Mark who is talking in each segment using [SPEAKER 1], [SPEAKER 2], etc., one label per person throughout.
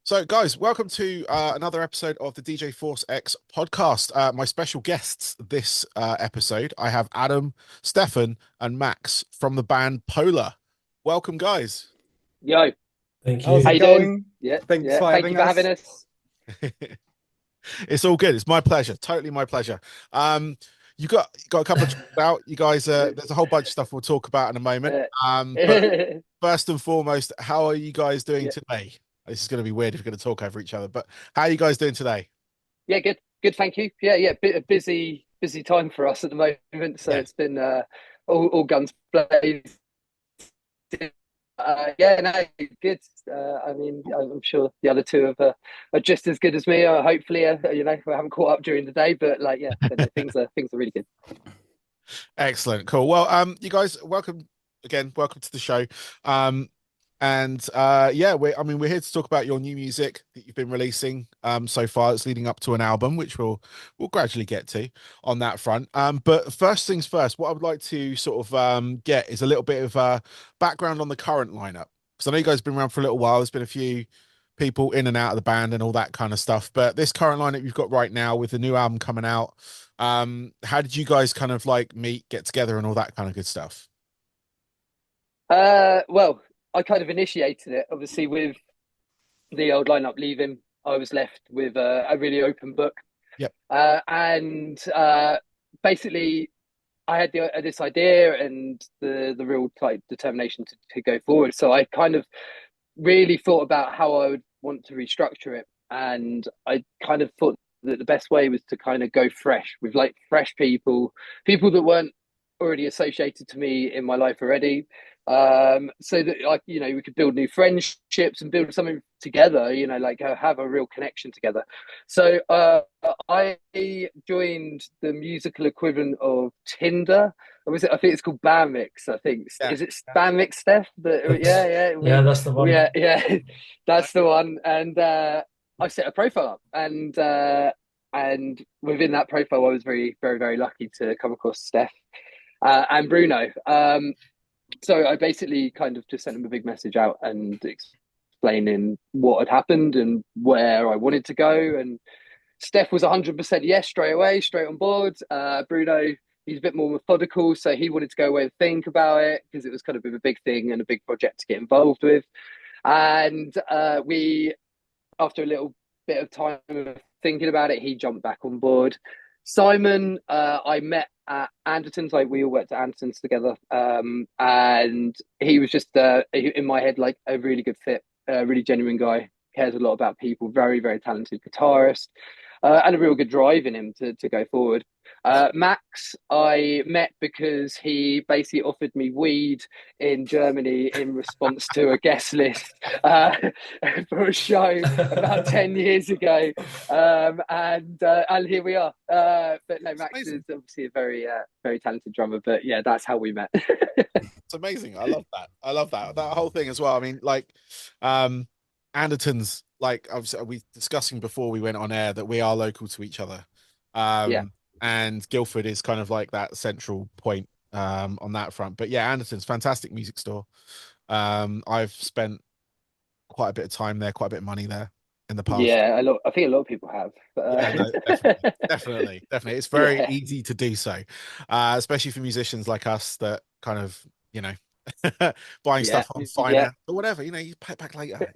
[SPEAKER 1] So, guys, welcome to another episode of the DJ Force X podcast. My special guests this episode, I have Adam, Stefan, and Max from the band Polar. Welcome, guys.
[SPEAKER 2] Yo,
[SPEAKER 3] Thank
[SPEAKER 4] How's
[SPEAKER 2] how
[SPEAKER 4] it
[SPEAKER 3] you.
[SPEAKER 2] you doing?
[SPEAKER 4] going?
[SPEAKER 2] Yeah,
[SPEAKER 4] Thanks
[SPEAKER 2] yeah.
[SPEAKER 4] for
[SPEAKER 2] Thank you
[SPEAKER 4] having
[SPEAKER 2] for having
[SPEAKER 4] us.
[SPEAKER 2] us.
[SPEAKER 1] It's all good. It's my pleasure. Totally my pleasure. Um, you got a couple of tracks out. You guys, there's a whole bunch of stuff we'll talk about in a moment.
[SPEAKER 2] Yeah,
[SPEAKER 1] But first and foremost, how are you guys doing
[SPEAKER 2] yeah,
[SPEAKER 1] today? This is going to be weird if we're going to talk over each other, but how are you guys doing today?
[SPEAKER 2] yeah. Good, good. Thank you. Yeah, yeah. Bit a busy time for us at the moment. So
[SPEAKER 1] Yeah.
[SPEAKER 2] it's been all guns blazing. Yeah, no, good. I mean, I'm sure the other two are just as good as me. Hopefully, we haven't caught up during the day, but like, yeah, no, things are really good.
[SPEAKER 1] Excellent. Cool. Well, you guys, welcome again. Welcome to the show. Um, and yeah, we're here to talk about your new music that you've been releasing so far. It's leading up to an album, which we'll gradually get to on that front. But first things first, what I would like to sort of get is a little bit of background on the current lineup. Because I know you guys have been around for a little while. There's been a few people in and out of the band and all that kind of stuff. But this current lineup you've got right now with the new album coming out, how did you guys kind of like meet, get together, and all that kind of good stuff?
[SPEAKER 2] Well, I kind of initiated it, obviously, with the old lineup leaving. I was left with a really open book.
[SPEAKER 1] Yep.
[SPEAKER 2] And basically, I had this idea and the real like determination to go forward. So I kind of really thought about how I would want to restructure it, and I kind of thought that the best way was to kind of go fresh with like fresh people that weren't already associated to me in my life already, so that like we could build new friendships and build something together, like have a real connection together. So I joined the musical equivalent of Tinder. Or was it? I think it's called Bandmix. I think
[SPEAKER 1] Yeah.
[SPEAKER 2] is it Bandmix, Steph? Yeah, yeah,
[SPEAKER 3] Yeah, that's the one.
[SPEAKER 2] yeah, that's the one. And I set a profile up, and within that profile, I was very, very, very lucky to come across Steph and Bruno. So I basically kind of just sent him a big message out and explaining what had happened and where I wanted to go. And Steph was 100% yes straight away, straight on board. Bruno, he's a bit more methodical, so he wanted to go away and think about it because it was kind of a big thing and a big project to get involved with. And we, after a little bit of time of thinking about it, he jumped back on board. Simon, I met at Anderton's, like we all worked at Anderton's together, and he was just in my head like a really good fit, a really genuine guy, cares a lot about people, very, very talented guitarist, and a real good drive in him to go forward. Max, I met because he basically offered me weed in Germany in response to a guest list uh, for a show about 10 years ago. And here we are. But no,
[SPEAKER 1] It's
[SPEAKER 2] Max
[SPEAKER 1] amazing.
[SPEAKER 2] is obviously a very, very talented drummer. But yeah, that's how we met.
[SPEAKER 1] It's amazing. I love that. I love that whole thing as well. I mean, like, um, Anderton's like obviously we discussing before we went on air that we are local to each other.
[SPEAKER 2] Yeah.
[SPEAKER 1] And Guildford is kind of like that central point on that front. But yeah, Anderton's fantastic music store. I've spent quite a bit of time there, quite a bit of money there in the past.
[SPEAKER 2] Yeah, a lot. I think a lot of people have.
[SPEAKER 1] Yeah, no, definitely, definitely, definitely. It's very
[SPEAKER 2] Yeah,
[SPEAKER 1] easy to do so, especially for musicians like us that kind of, you know, buying
[SPEAKER 2] yeah,
[SPEAKER 1] stuff on
[SPEAKER 2] yeah.
[SPEAKER 1] finance or whatever, you pay it back later.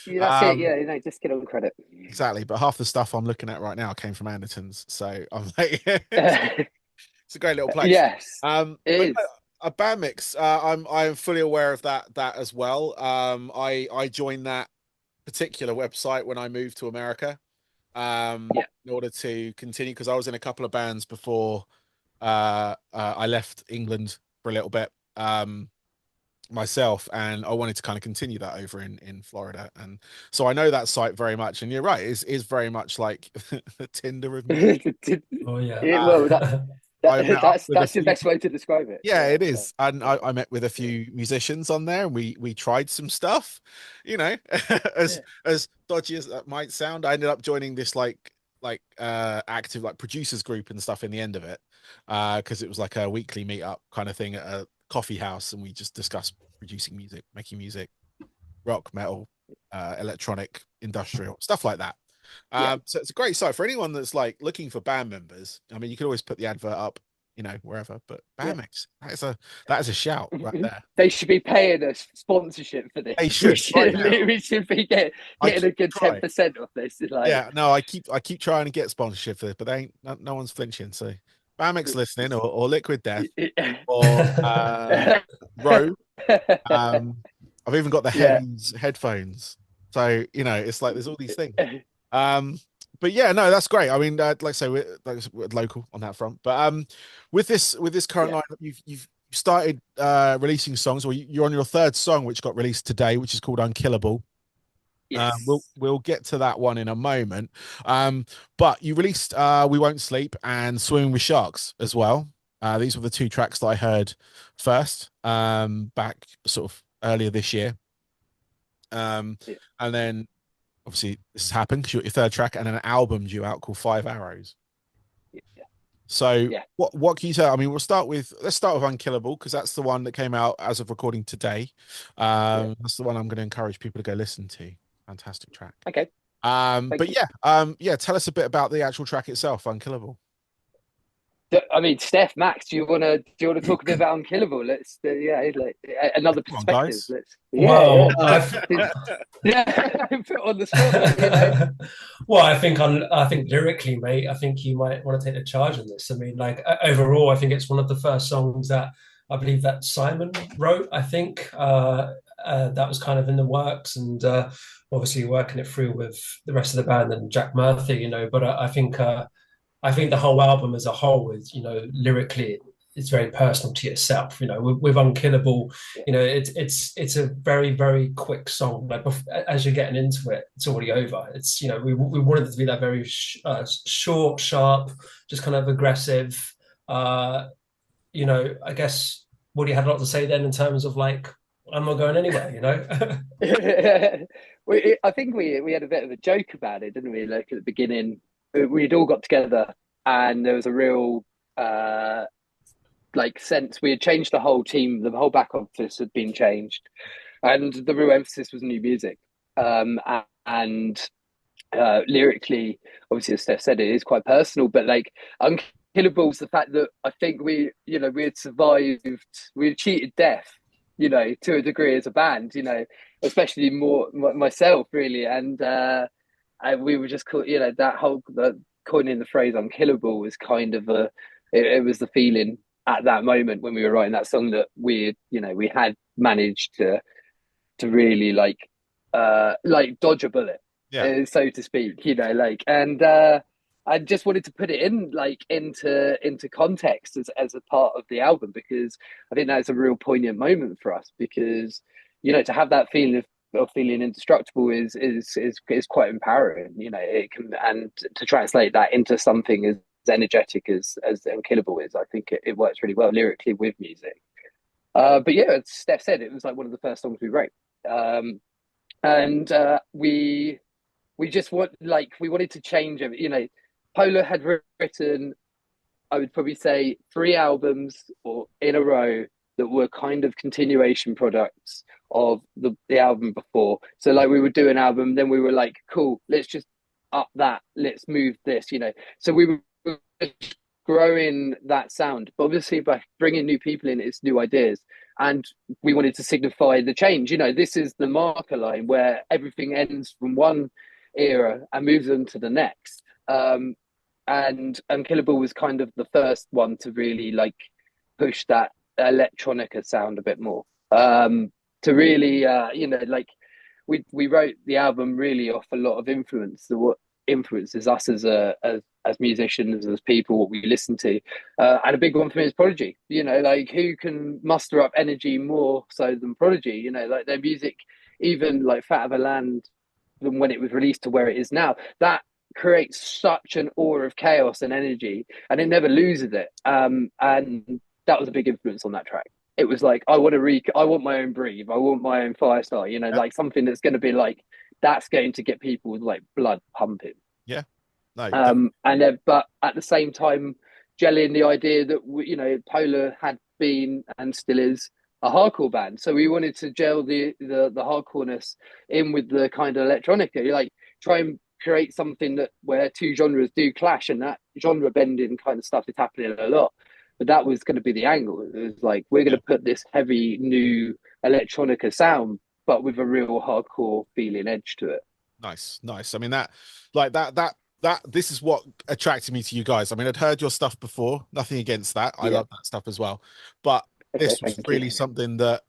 [SPEAKER 2] Yeah, that's it.
[SPEAKER 1] Um,
[SPEAKER 2] Yeah, just get on credit.
[SPEAKER 1] exactly. But half the stuff I'm looking at right now came from Anderton's, so I'm like, it's a great little place.
[SPEAKER 2] Yes, it
[SPEAKER 1] But no,
[SPEAKER 2] is.
[SPEAKER 1] a band mix. I'm fully aware of that as well. I joined that particular website when I moved to America.
[SPEAKER 2] Yeah.
[SPEAKER 1] In order to continue because I was in a couple of bands before I left England for a little bit myself, and I wanted to kind of continue that over in Florida, and so I know that site very much. And you're right, is very much like the Tinder of music.
[SPEAKER 3] Oh yeah.
[SPEAKER 1] Um,
[SPEAKER 2] Well,
[SPEAKER 1] I met up with a
[SPEAKER 2] that's the
[SPEAKER 1] few.
[SPEAKER 2] best way to describe it.
[SPEAKER 1] Yeah,
[SPEAKER 2] Yeah,
[SPEAKER 1] it is. And I met with a
[SPEAKER 2] yeah,
[SPEAKER 1] few musicians on there and we tried some stuff, you know,
[SPEAKER 2] yeah.
[SPEAKER 1] as dodgy as that might sound. I ended up joining this active like producers group and stuff in the end of it. Because it was like a weekly meetup kind of thing at a coffee house and we just discussed producing music, making music, rock, metal. electronic, industrial stuff like that.
[SPEAKER 2] Yeah.
[SPEAKER 1] So it's a great site for anyone that's like looking for band members. I mean, you could always put the advert up, wherever, but
[SPEAKER 2] Yeah.
[SPEAKER 1] Bandmix, that is a shout right there.
[SPEAKER 2] They should be paying us sponsorship for
[SPEAKER 1] They
[SPEAKER 2] this.
[SPEAKER 1] should right now.
[SPEAKER 2] We should be
[SPEAKER 1] I
[SPEAKER 2] getting
[SPEAKER 1] keep
[SPEAKER 2] a good
[SPEAKER 1] trying.
[SPEAKER 2] 10% off this. Like,
[SPEAKER 1] Yeah, no, I keep trying to get sponsorship for this, but they ain't no one's flinching. So Bandmix listening or Liquid Death or Row. I've even got the
[SPEAKER 2] yeah.
[SPEAKER 1] Hems headphones. So, it's like there's all these things. But yeah, no, that's great. I mean, like I say, we're local on that front. But with this current
[SPEAKER 2] Yeah.
[SPEAKER 1] lineup, you've started releasing songs, or you're on your third song, which got released today, which is called Unkillable.
[SPEAKER 2] Yes.
[SPEAKER 1] We'll get to that one in a moment. But you released We Won't Sleep and Swimming with Sharks as well. These were the two tracks that I heard first, back sort of earlier this year. And then obviously this has happened because you got your third track and an album due out called Five Arrows.
[SPEAKER 2] Yeah.
[SPEAKER 1] So
[SPEAKER 2] Yeah.
[SPEAKER 1] what can you say? I mean, let's start with Unkillable, because that's the one that came out as of recording today. That's the one I'm going to encourage people to go listen to. Fantastic track.
[SPEAKER 2] Okay.
[SPEAKER 1] But
[SPEAKER 2] you.
[SPEAKER 1] yeah, tell us a bit about the actual track itself, Unkillable.
[SPEAKER 2] I mean, Steph, Max, do you want to talk a bit about Unkillable? Let's another
[SPEAKER 1] Come on,
[SPEAKER 2] perspective.
[SPEAKER 1] guys.
[SPEAKER 3] Well,
[SPEAKER 2] Yeah, put on the spot.
[SPEAKER 3] Well, I think lyrically, mate, I think you might want to take the charge on this. I mean, like overall, I think it's one of the first songs that I believe that Simon wrote. I think that was kind of in the works, and obviously working it through with the rest of the band and Jack Murphy, But I think the whole album as a whole is, lyrically, it's very personal to yourself. With Unkillable, it's a very, very quick song. Like as you're getting into it, it's already over. It's we wanted it to be that very short, sharp, just kind of aggressive. I guess Woody had a lot to say then in terms of like, I'm not going anywhere.
[SPEAKER 2] I think we had a bit of a joke about it, didn't we? Like at the beginning, we'd all got together, and there was a real sense. We had changed the whole team. The whole back office had been changed, and the real emphasis was new music. And lyrically, obviously, as Steph said, it is quite personal. But like Unkillable's the fact that I think we had survived. We had cheated death, to a degree as a band. Especially more myself, really, and we were just caught. That whole coining the phrase "unkillable" was kind of it was the feeling at that moment when we were writing that song that we had managed to really like dodge a bullet, so to speak. And I just wanted to put it in into context as a part of the album, because I think that's a real poignant moment for us, because to have that feeling of feeling indestructible is quite empowering. It can, and to translate that into something as energetic as Unkillable is, I think it works really well lyrically with music. But yeah, as Steph said, it was like one of the first songs we wrote. And we just we wanted to change it. Polar had written, I would probably say, 3 albums or in a row that were kind of continuation products of the album before. So like we would do an album, then we were like, cool, let's just up that, let's move this. So we were growing that sound, but obviously by bringing new people in, it's new ideas, and we wanted to signify the change. This is the marker line where everything ends from one era and moves on to the next. And Unkillable was kind of the first one to really push that electronica sound a bit more. To really, we wrote the album really off a lot of influence. What influences us as musicians, as people, what we listen to, and a big one for me is Prodigy. Who can muster up energy more so than Prodigy? Their music, even like Fat of a Land, than when it was released to where it is now, that creates such an aura of chaos and energy, and it never loses it. And that was a big influence on that track. It was like, I want my own Breathe, I want my own Firestar, something that's going to be that's going to get people with blood pumping.
[SPEAKER 1] Yeah. No.
[SPEAKER 2] And then, but at the same time, gelling the idea that Polar had been and still is a hardcore band. So we wanted to gel the hardcoreness in with the kind of electronica. You like try and create something that where two genres do clash, and that genre bending kind of stuff is happening a lot. But that was going to be the angle. It was like we're going
[SPEAKER 1] Yeah.
[SPEAKER 2] to put this heavy new electronica sound, but with a real hardcore feeling edge to it.
[SPEAKER 1] Nice, nice. I mean that, like that. This is what attracted me to you guys. I mean, I'd heard your stuff before. Nothing against that. I
[SPEAKER 2] Yeah.
[SPEAKER 1] love that stuff as well. But
[SPEAKER 2] Okay.
[SPEAKER 1] this was
[SPEAKER 2] Thank you.
[SPEAKER 1] really something that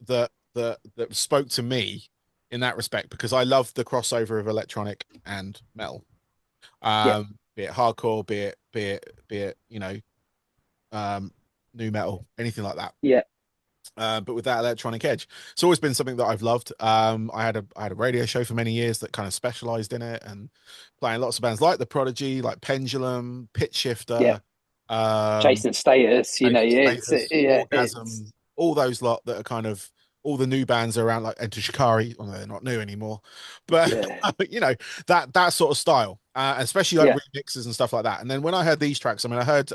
[SPEAKER 1] spoke to me in that respect because I love the crossover of electronic and metal.
[SPEAKER 2] Yeah.
[SPEAKER 1] Be it hardcore, be it, um, new metal, anything like that.
[SPEAKER 2] Yeah.
[SPEAKER 1] But with that electronic edge, it's always been something that I've loved. I had a radio show for many years that kind of specialized in it, and playing lots of bands like The Prodigy, like Pendulum, Pitch
[SPEAKER 2] Yeah.
[SPEAKER 1] Shifter, um,
[SPEAKER 2] Chasing status. You know.
[SPEAKER 1] Status,
[SPEAKER 2] Yeah. It's
[SPEAKER 1] Orgasm, all those lot that are kind of all the new bands around, like Enter Shikari. Well, they're not new anymore, but
[SPEAKER 2] yeah.
[SPEAKER 1] that sort of style, especially like
[SPEAKER 2] Yeah.
[SPEAKER 1] remixes and stuff like that. And then when I heard these tracks, I mean, I heard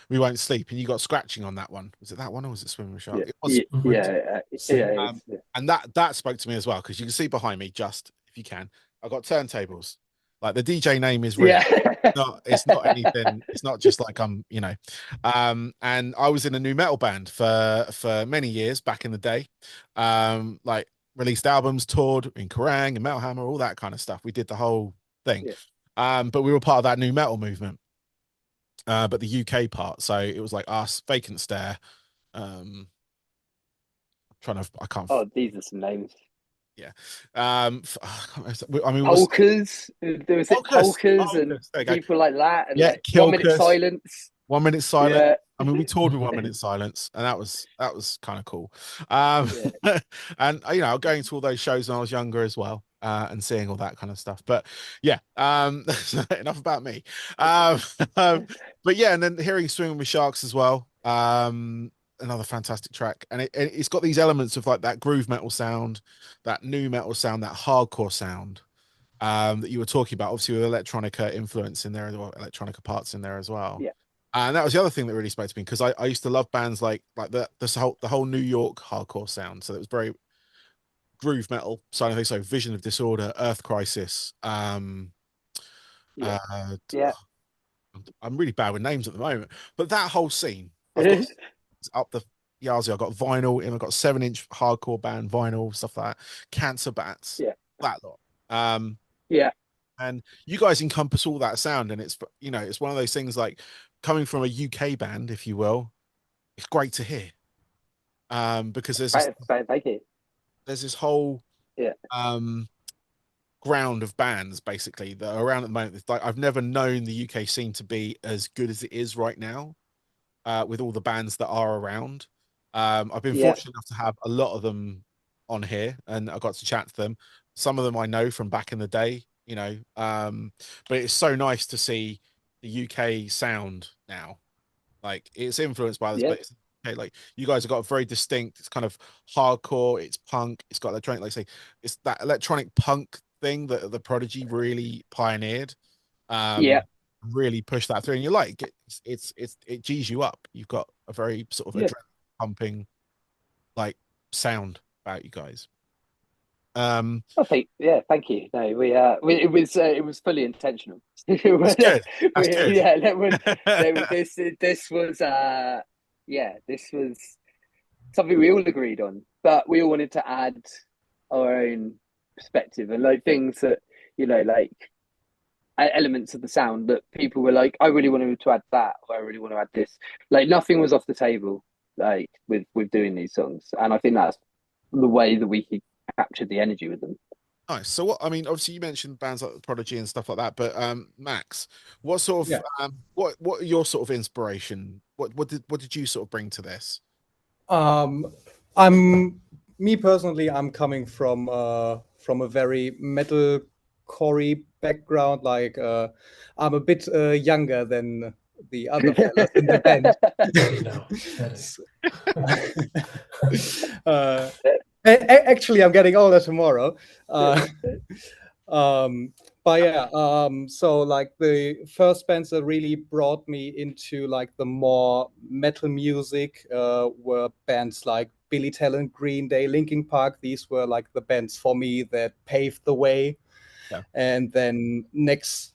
[SPEAKER 1] We Won't Sleep, and you got scratching on that one. Was it that one or was it Swimming with Shark?
[SPEAKER 2] Yeah.
[SPEAKER 1] It was
[SPEAKER 3] Mhm.
[SPEAKER 2] Yeah.
[SPEAKER 1] um,
[SPEAKER 2] Yeah.
[SPEAKER 1] and that spoke to me as well because you can see behind me, just if you can, I've got turntables. Like the DJ name is real.
[SPEAKER 2] Yeah.
[SPEAKER 1] No, it's not anything. It's not just like and I was in a new metal band for many years back in the day. Like released albums, toured in Kerrang and Metal Hammer, all that kind of stuff. We did the whole thing.
[SPEAKER 2] Yeah.
[SPEAKER 1] But we were part of that new metal movement. But the UK part, so it was like us, Vacant Stare. I can't.
[SPEAKER 2] Oh, these are some names.
[SPEAKER 1] Yeah. I mean, was
[SPEAKER 2] Polkas. There was it
[SPEAKER 1] Focus.
[SPEAKER 2] polkas and
[SPEAKER 1] Focus. There you go.
[SPEAKER 2] people like that, and
[SPEAKER 1] Yeah,
[SPEAKER 2] like 1 minute
[SPEAKER 1] Kilkus.
[SPEAKER 2] silence.
[SPEAKER 1] 1 minute silence.
[SPEAKER 2] Yeah.
[SPEAKER 1] I mean, we toured with
[SPEAKER 3] Mhm.
[SPEAKER 1] 1 minute silence, and that was kind of cool.
[SPEAKER 2] Yeah.
[SPEAKER 1] And going to all those shows when I was younger as well, and seeing all that kind of stuff. But yeah, enough about me. Um, but yeah, and then hearing Swimming with Sharks as well. Another fantastic track, and it's got these elements of like that groove metal sound, that new metal sound, that hardcore sound. That you were talking about, obviously with electronica influence in there as well, electronica parts in there as well.
[SPEAKER 2] Yeah.
[SPEAKER 1] And that was the other thing that really spoke to me because I used to love bands like the whole New York hardcore sound. So it was very groove metal side of things. So Vision of Disorder, Earth Crisis.
[SPEAKER 2] Yeah.
[SPEAKER 1] Uh,
[SPEAKER 2] Yeah.
[SPEAKER 1] I'm really bad with names at the moment, but that whole scene, I've got up the Yazzie. I've got vinyl, and I've got 7-inch hardcore band vinyl, stuff like that. Cancer Bats,
[SPEAKER 2] Yeah.
[SPEAKER 1] that lot. Um,
[SPEAKER 2] Yeah.
[SPEAKER 1] and you guys encompass all that sound, and it's one of those things like coming from a UK band, if you will. It's great to hear, because
[SPEAKER 2] Thank you.
[SPEAKER 1] there's this whole
[SPEAKER 2] Yeah.
[SPEAKER 1] ground of bands basically that are around at the moment. It's like I've never known the UK scene to be as good as it is right now, with all the bands that are around. I've been
[SPEAKER 2] Yeah.
[SPEAKER 1] fortunate enough to have a lot of them on here, and I got to chat to them. Some of them I know from back in the day, but it's so nice to see the UK sound now. Like it's influenced by this,
[SPEAKER 2] Yeah.
[SPEAKER 1] but it's okay. Like you guys have got a very distinct. It's kind of hardcore. It's punk. It's got electronic. Like I say, it's that electronic punk thing that the Prodigy really pioneered.
[SPEAKER 2] Yeah.
[SPEAKER 1] Really pushed that through, and you're like, it G's you up. You've got a very sort of
[SPEAKER 2] Yeah.
[SPEAKER 1] adrenaline pumping like sound about you guys.
[SPEAKER 2] Thank you. No, it was fully intentional.
[SPEAKER 1] That's good. That's good.
[SPEAKER 2] Yeah, this was this was something we all agreed on, but we all wanted to add our own perspective and like things that like elements of the sound that people were like, I really wanted to add that, or I really want to add this. Like nothing was off the table, like with doing these songs, and I think that's the way that we could capture the energy with them.
[SPEAKER 1] Nice. So what I mean, obviously you mentioned bands like Prodigy and stuff like that, but Max, what sort of
[SPEAKER 3] Yeah.
[SPEAKER 1] what are your sort of inspiration? What did you sort of bring to this?
[SPEAKER 4] I'm me personally. I'm coming from a very metal core background. Like I'm a bit younger than the other fellas in the band. Actually, I'm getting older tomorrow. But yeah, so like the first bands that really brought me into like the more metal music were bands like Billy Talent, Green Day, Linkin Park. These were like the bands for me that paved the way.
[SPEAKER 1] Yeah.
[SPEAKER 4] And then next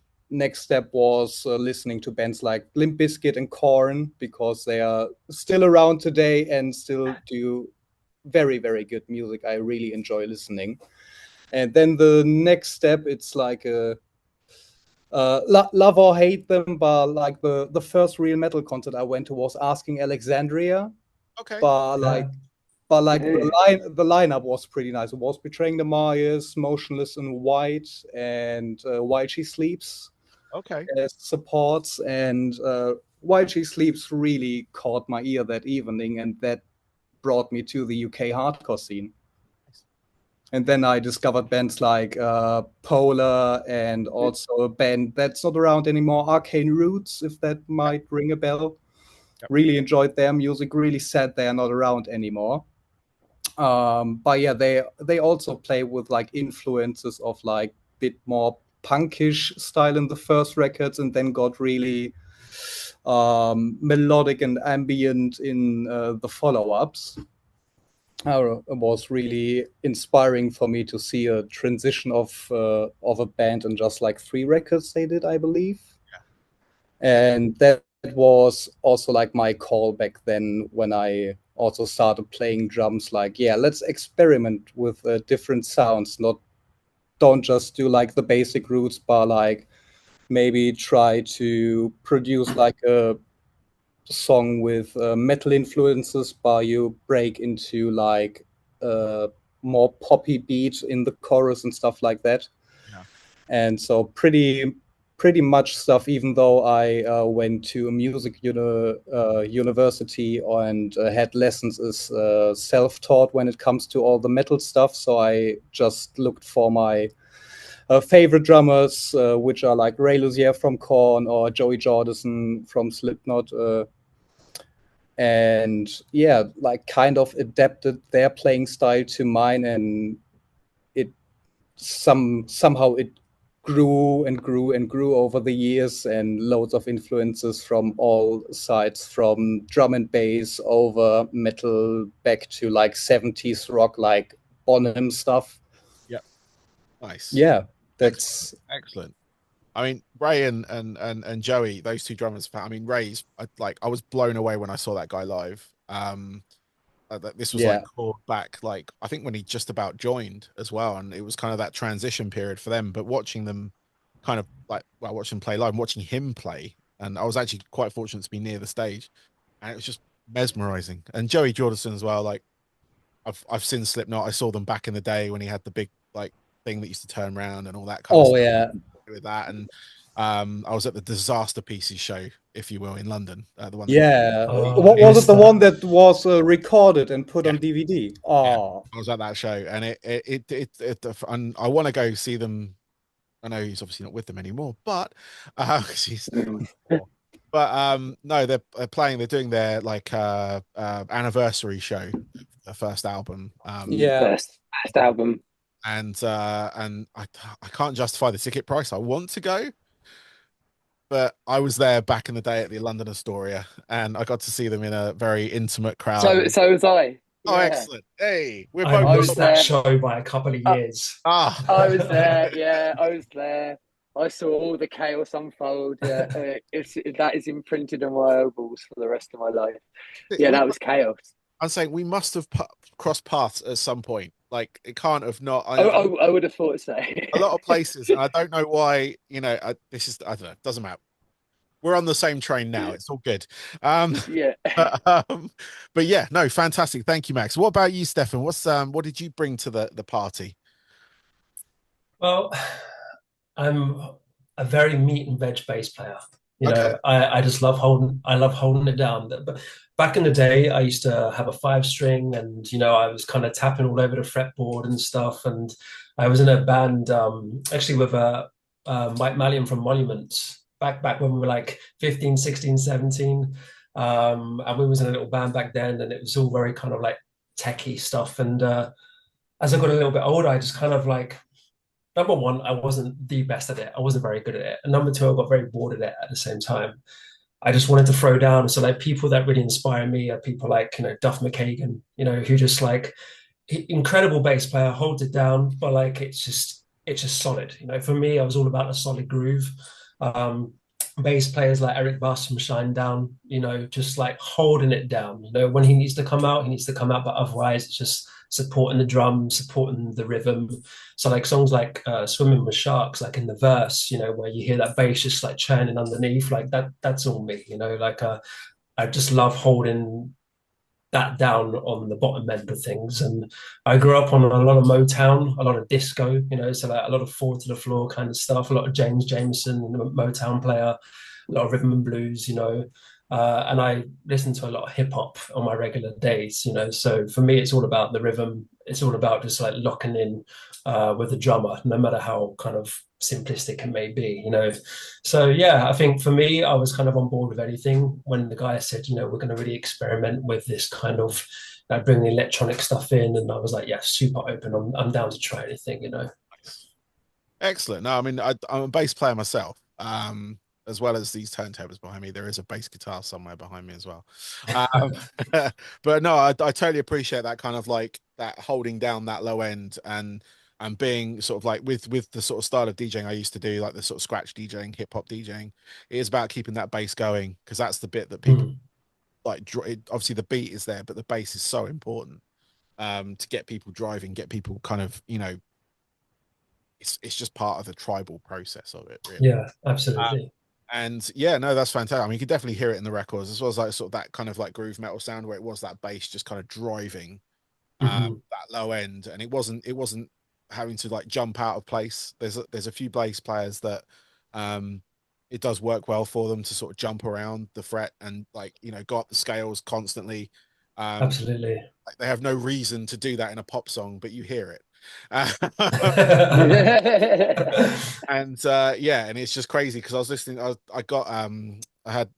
[SPEAKER 4] step was listening to bands like Limp Bizkit and Korn, because they are still around today and still do very, very good music. I really enjoy listening. And then the next step, it's like love or hate them, but like the first real metal concert I went to was Asking Alexandria.
[SPEAKER 1] Okay.
[SPEAKER 4] But like the lineup was pretty nice. It was Betraying the Mayas, Motionless in White, and While She Sleeps
[SPEAKER 1] Okay.
[SPEAKER 4] as supports. And While She Sleeps really caught my ear that evening, and that brought me to the UK hardcore scene. And then I discovered bands like Polar, and also a band that's not around anymore, Arcane Roots, if that might ring a bell.
[SPEAKER 1] Yep.
[SPEAKER 4] Really enjoyed their music, really sad they're not around anymore. But yeah, they also play with like influences of like bit more punkish style in the first records, and then got really melodic and ambient in the follow-ups. It was really inspiring for me to see a transition of a band in just like 3 records they did, I believe. Yeah. And that was also like my call back then, when I also started playing drums. Like, yeah, let's experiment with different sounds. Don't just do like the basic roots, but like maybe try to produce like a song with metal influences, but you break into like more poppy beat in the chorus and stuff like that.
[SPEAKER 1] Yeah.
[SPEAKER 4] And so pretty much stuff, even though I went to a music university and had lessons, is self-taught when it comes to all the metal stuff. So I just looked for my favorite drummers, which are like Ray Luzier from Korn or Joey Jordison from Slipknot, and yeah, like kind of adapted their playing style to mine, and it somehow it grew and grew and grew over the years, and loads of influences from all sides, from drum and bass over metal back to like 70s rock, like Bonham stuff.
[SPEAKER 1] Yeah. Nice.
[SPEAKER 4] Yeah, that's
[SPEAKER 1] excellent. I mean, Ray and Joey, those two drummers. I mean, I was blown away when I saw that guy live. This was like called back, like I think when he just about joined as well, and it was kind of that transition period for them. But watching them, kind of like, well, watching them play live, and watching him play, and I was actually quite fortunate to be near the stage, and it was just mesmerizing. And Joey Jordison as well. Like I've seen Slipknot. I saw them back in the day when he had the big like thing that used to turn around and all that kind of stuff.
[SPEAKER 4] Yeah.
[SPEAKER 1] With that, and I was at the Disaster Pieces show, if you will, in London. The one,
[SPEAKER 4] what was it? The one that was recorded and put on DVD. Oh,
[SPEAKER 1] I was at that show, and and I want to go see them. I know he's obviously not with them anymore, but he's but no, they're playing. They're doing their like anniversary show, their first album.
[SPEAKER 2] First album.
[SPEAKER 1] And I can't justify the ticket price. I want to go, but I was there back in the day at the London Astoria, and I got to see them in a very intimate crowd.
[SPEAKER 2] So was I.
[SPEAKER 1] Oh, excellent! Hey,
[SPEAKER 3] we're both. I missed that show by a couple of years.
[SPEAKER 2] I was there. Yeah, I was there. I saw all the chaos unfold. Yeah, that is imprinted on my ovals for the rest of my life. Yeah, that was chaos.
[SPEAKER 1] I'm saying we must have crossed paths at some point. Like it can't have not.
[SPEAKER 2] I would have thought so.
[SPEAKER 1] A lot of places, and I don't know why. You know, I don't know. Doesn't matter. We're on the same train now. It's all good.
[SPEAKER 2] Yeah.
[SPEAKER 1] But yeah, no, fantastic. Thank you, Max. What about you, Stefan? What did you bring to the party?
[SPEAKER 3] Well, I'm a very meat and veg bass player. You know, I just love holding it down. But back in the day, I used to have a 5-string, and you know, I was kind of tapping all over the fretboard and stuff. And I was in a band actually with Mike Mallion from Monument back when we were like 15, 16, 17. And we was in a little band back then, and it was all very kind of like techie stuff. And as I got a little bit older, I just kind of like, number one, I wasn't the best at it. I wasn't very good at it. And number two, I got very bored of it at the same time. I just wanted to throw down. So like people that really inspire me are people like, Duff McKagan, who just like incredible bass player, holds it down, but like it's just solid. For me, I was all about a solid groove. Um, Bass players like Eric Bass from Shinedown, just like holding it down. When he needs to come out, he needs to come out, but otherwise it's just supporting the drum, supporting the rhythm. So like songs like Swimming with Sharks, like in the verse, where you hear that bass just like churning underneath, like that's all me, like I just love holding that down on the bottom end of things. And I grew up on a lot of Motown, a lot of disco, so like a lot of four to the floor kind of stuff, a lot of James Jameson, Motown player, a lot of rhythm and blues, and I listen to a lot of hip hop on my regular days, So for me, it's all about the rhythm. It's all about just like locking in with the drummer, no matter how kind of simplistic it may be. So yeah, I think for me, I was kind of on board with anything when the guy said, we're going to really experiment with this kind of bring the electronic stuff in, and I was like, yeah, super open. I'm down to try anything.
[SPEAKER 1] Excellent. No, I mean, I'm a bass player myself. As well as these turntables behind me, there is a bass guitar somewhere behind me as well. Um, but no, I totally appreciate that kind of like that holding down that low end and being sort of like with the sort of style of DJing I used to do, like the sort of scratch DJing, hip hop DJing. It is about keeping that bass going because that's the bit that people
[SPEAKER 3] Mm.
[SPEAKER 1] like. Obviously, the beat is there, but the bass is so important to get people driving, get people kind of it's just part of the tribal process of it, really.
[SPEAKER 3] Yeah, absolutely.
[SPEAKER 1] And yeah, no, that's fantastic. I mean, you could definitely hear it in the records, as well as like sort of that kind of like groove metal sound where it was that bass just kind of driving
[SPEAKER 3] Hmm.
[SPEAKER 1] that low end, and it wasn't having to like jump out of place. There's a few bass players that um it does work well for them to sort of jump around the fret and like go up the scales constantly. Um,
[SPEAKER 3] Absolutely.
[SPEAKER 1] like they have no reason to do that in a pop song, but you hear it. And yeah, and it's just crazy because I was listening. I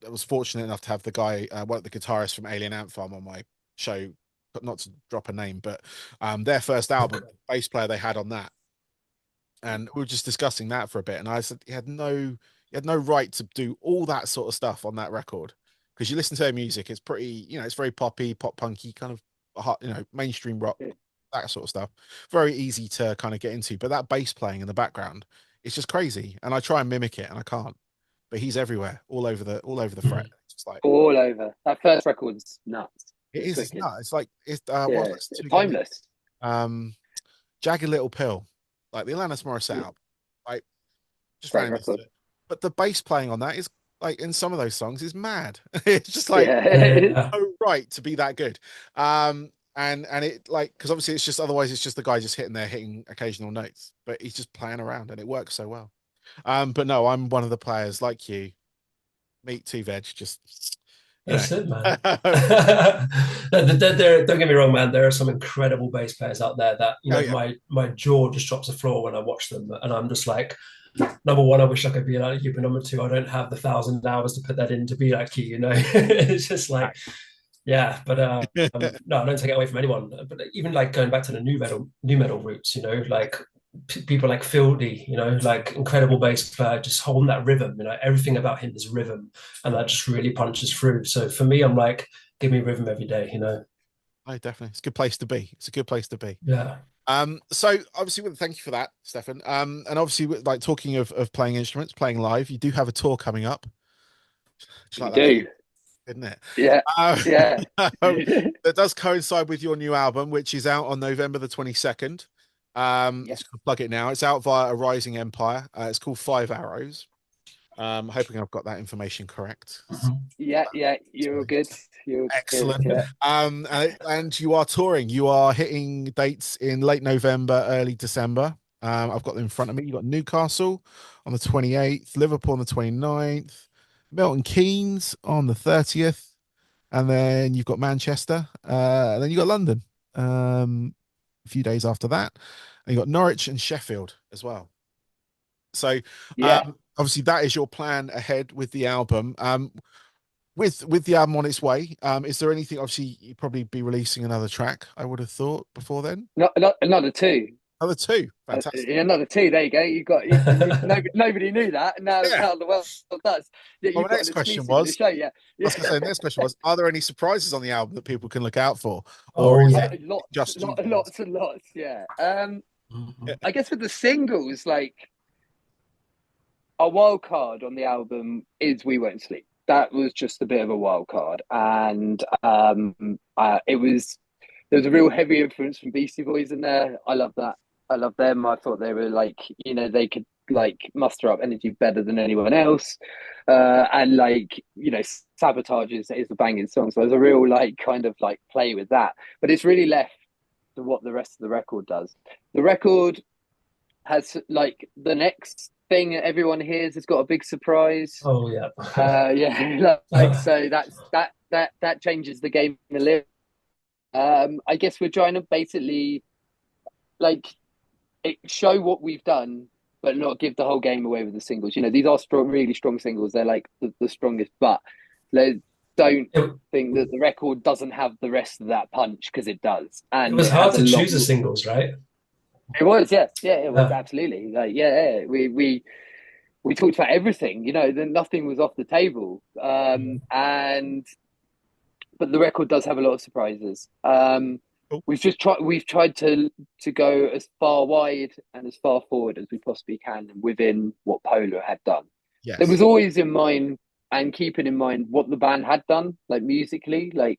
[SPEAKER 1] was fortunate enough to have the guy, one of the guitarists from Alien Ant Farm on my show, but not to drop a name, but their first album, bass player they had on that, and we were just discussing that for a bit, and I said he had no right to do all that sort of stuff on that record because you listen to their music, it's pretty, it's very poppy, pop punky, kind of hot, mainstream rock, that sort of stuff. Very easy to kind of get into, but that bass playing in the background, it's just crazy. And I try and mimic it and I can't. But he's everywhere, all over the fret.
[SPEAKER 3] Mm.
[SPEAKER 1] It's just like
[SPEAKER 2] All over. That first record's nuts.
[SPEAKER 1] it
[SPEAKER 2] It's
[SPEAKER 1] is, it's
[SPEAKER 2] wicked.
[SPEAKER 1] not. It's like it's what was
[SPEAKER 2] Yeah,
[SPEAKER 1] I listening to again?
[SPEAKER 2] timeless.
[SPEAKER 1] Um Jagged Little Pill, like the Alanis Morissette album. Like just
[SPEAKER 2] Great
[SPEAKER 1] randomly listened
[SPEAKER 2] record.
[SPEAKER 1] to it. But the bass playing on that is like in some of those songs is mad. It's just like
[SPEAKER 2] Yeah.
[SPEAKER 1] no right to be that good. And it like because obviously it's just otherwise it's just the guy just hitting occasional notes, but he's just playing around and it works so well. But no, I'm one of the players like you, meat two veg, just you know.
[SPEAKER 3] That's it, man. Don't get me wrong, man. There are some incredible bass players out there that
[SPEAKER 1] Oh yeah,
[SPEAKER 3] my jaw just drops the floor when I watch them, and I'm just like, number one, I wish I could be like you, but number two, I don't have the 1,000 hours to put that in to be like you. It's just like, yeah, but no, I don't take it away from anyone. But even like going back to the new metal roots, like people like Fieldy, like incredible bass player, just holding that rhythm. Everything about him is rhythm, and that just really punches through. So for me, I'm like, give me rhythm every day.
[SPEAKER 1] I definitely. It's a good place to be. It's a good place to be.
[SPEAKER 3] Yeah,
[SPEAKER 1] So obviously, thank you for that, Stefan. And obviously, like talking of playing instruments, playing live, you do have a tour coming up. Just
[SPEAKER 2] We
[SPEAKER 1] like that,
[SPEAKER 2] do.
[SPEAKER 1] isn't it?
[SPEAKER 2] Yeah.
[SPEAKER 1] Um,
[SPEAKER 2] Yeah.
[SPEAKER 1] that does coincide with your new album, which is out on November the 22nd.
[SPEAKER 2] Yes.
[SPEAKER 1] Just gonna plug it now. It's out via a Rising Empire. It's called Five Arrows. Hoping I've got that information correct.
[SPEAKER 2] Yeah. Yeah. You're good. You're good.
[SPEAKER 1] Excellent.
[SPEAKER 2] Yeah.
[SPEAKER 1] And you are touring. You are hitting dates in late November, early December. I've got them in front of me. You've got Newcastle on the 28th, Liverpool on the 29th, Milton Keynes on the 30th, and then you've got Manchester, and then you've got London a few days after that. And you've got Norwich and Sheffield as well. So
[SPEAKER 2] Yeah.
[SPEAKER 1] obviously that is your plan ahead with the album. With the album on its way, is there anything? Obviously, you'd probably be releasing another track, I would have thought before then.
[SPEAKER 2] Not another two.
[SPEAKER 1] Another two. Fantastic.
[SPEAKER 2] Another two. There you go. You got nobody knew that. Now,
[SPEAKER 1] Yeah.
[SPEAKER 2] now the world does. Yeah,
[SPEAKER 1] Well,
[SPEAKER 2] you've
[SPEAKER 1] my
[SPEAKER 2] got
[SPEAKER 1] next
[SPEAKER 2] an
[SPEAKER 1] question
[SPEAKER 2] exclusive in the
[SPEAKER 1] was,
[SPEAKER 2] show. Yeah,
[SPEAKER 1] I
[SPEAKER 2] yeah.
[SPEAKER 1] was going to say, the next question was, are there any surprises on the album that people can look out for? Or
[SPEAKER 3] Oh
[SPEAKER 1] is
[SPEAKER 3] yeah.
[SPEAKER 1] it
[SPEAKER 2] Lots,
[SPEAKER 1] just you guys?
[SPEAKER 2] lots and lots. Yeah.
[SPEAKER 3] Mhm.
[SPEAKER 2] I guess with the singles, like a wild card on the album is "We Won't Sleep." That was just a bit of a wild card, and it was there was a real heavy influence from Beastie Boys in there. I love that. I love them. I thought they were like, they could like muster up energy better than anyone else. And like, Sabotage is a banging song. So there's a real like kind of like play with that. But it's really left to what the rest of the record does. The record has like the next thing that everyone hears has got a big surprise.
[SPEAKER 3] Oh yeah.
[SPEAKER 2] Yeah, like so that changes the game a little. I guess we're trying to basically like show what we've done, but not give the whole game away with the singles. These are strong, really strong singles. They're like the strongest, but they don't
[SPEAKER 3] It,
[SPEAKER 2] think that the record doesn't have the rest of that punch because it does,
[SPEAKER 3] it
[SPEAKER 2] and
[SPEAKER 3] was
[SPEAKER 2] it has
[SPEAKER 3] hard
[SPEAKER 2] a
[SPEAKER 3] to
[SPEAKER 2] lot
[SPEAKER 3] choose the
[SPEAKER 2] more.
[SPEAKER 3] singles, right?
[SPEAKER 2] It was, yes, yeah, it was
[SPEAKER 3] Yeah.
[SPEAKER 2] absolutely like, yeah. We talked about everything. Then nothing was off the table, and but the record does have a lot of surprises.
[SPEAKER 1] Cool.
[SPEAKER 2] We've tried to go as far wide and as far forward as we possibly can within what Polar had done. There
[SPEAKER 1] Yes.
[SPEAKER 2] was always in mind and keeping in mind what the band had done, like musically, like,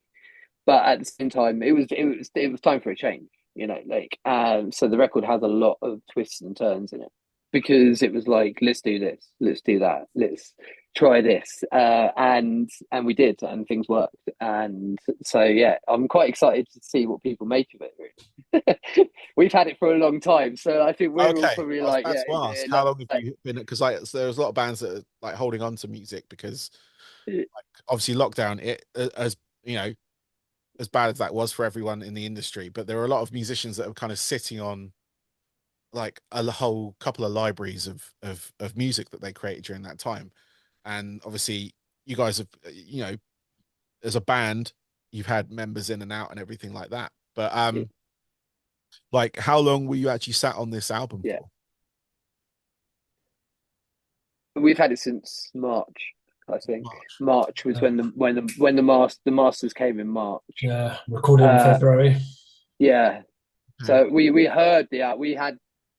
[SPEAKER 2] but at the same time, it was time for a change. So the record has a lot of twists and turns in it because it was like, let's do this, let's do that, let's try this, and we did, and things worked, and so yeah, I'm quite excited to see what people make of it. Really, we've had it for a long time, so I think we're all
[SPEAKER 1] Okay.
[SPEAKER 2] probably
[SPEAKER 1] I was
[SPEAKER 2] like,
[SPEAKER 1] about
[SPEAKER 2] yeah,
[SPEAKER 1] to ask, how long have you been? Because like, so there's a lot of bands that are like holding on to music because like, obviously lockdown, it as as bad as that was for everyone in the industry, but there are a lot of musicians that are kind of sitting on like a whole couple of libraries of music that they created during that time. And obviously you guys have, as a band, you've had members in and out and everything like that. But like how long were you actually sat on this album
[SPEAKER 2] yeah,
[SPEAKER 1] for?
[SPEAKER 2] we've had it since March. I think
[SPEAKER 1] March.
[SPEAKER 2] March was when the masters came in March.
[SPEAKER 3] Yeah, recorded in
[SPEAKER 2] Uh,
[SPEAKER 3] February.
[SPEAKER 2] yeah,
[SPEAKER 1] Okay.
[SPEAKER 2] so we heard we had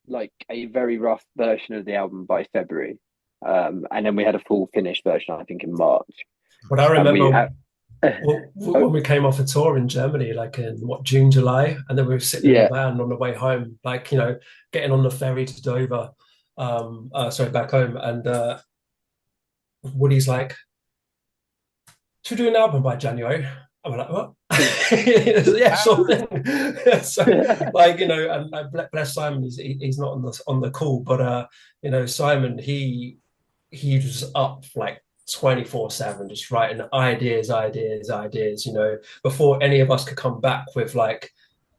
[SPEAKER 2] like a very rough version of the album by February, and then we had a full finished version I think in March,
[SPEAKER 3] But I
[SPEAKER 2] and
[SPEAKER 3] remember
[SPEAKER 2] we
[SPEAKER 3] when we came off a tour in Germany, like in June, July, and then we were sitting in the
[SPEAKER 2] yeah,
[SPEAKER 3] van on the way home, like getting on the ferry to Dover, sorry, back home, and Woody's like, "Should we do an album by January?" I'm like, "What?" Yeah, sure thing. So, like, and bless Simon, he's not on the call, but Simon, he was up like 24/7, just writing ideas, before any of us could come back with like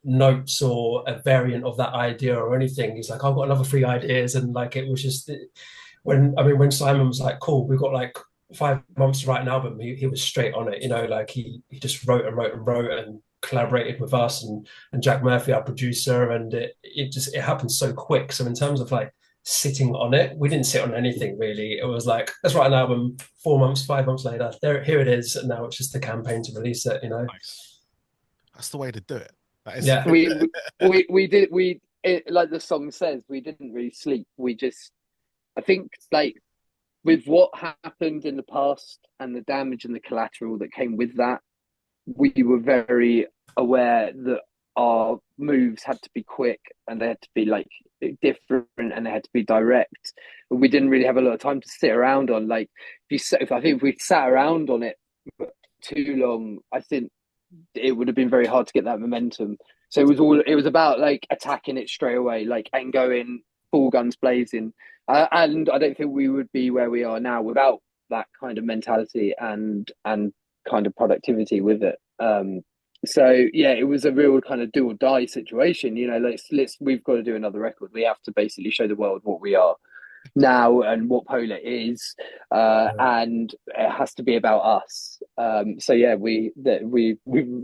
[SPEAKER 3] notes or a variant of that idea or anything. He's like, I've got another three ideas, and like it was just when Simon was like, cool, we've got like 5 months to write an album, he was straight on it, like he just wrote and wrote and wrote and collaborated with us and Jack Murphy, our producer, and it happened so quick. So in terms of like sitting on it, we didn't sit on anything really. It was like, let's write an album. 4 months, 5 months later, here it is, and now it's just a campaign to release it.
[SPEAKER 1] Nice. That's the way to do it. That is.
[SPEAKER 3] Yeah.
[SPEAKER 2] we did like the song says, we didn't really sleep. We just, I think, like with what happened in the past and the damage and the collateral that came with that, we were very aware that our moves had to be quick and they had to be like different and they had to be direct. But we didn't really have a lot of time to sit around on. Like, if we sat around on it too long, I think it would have been very hard to get that momentum. So it was about like attacking it straight away, like, and going full guns blazing. And I don't think we would be where we are now without that kind of mentality and kind of productivity with it. So yeah, it was a real kind of do or die situation. We've got to do another record. We have to basically show the world what we are. now and what Polar is, and it has to be about us. So yeah, we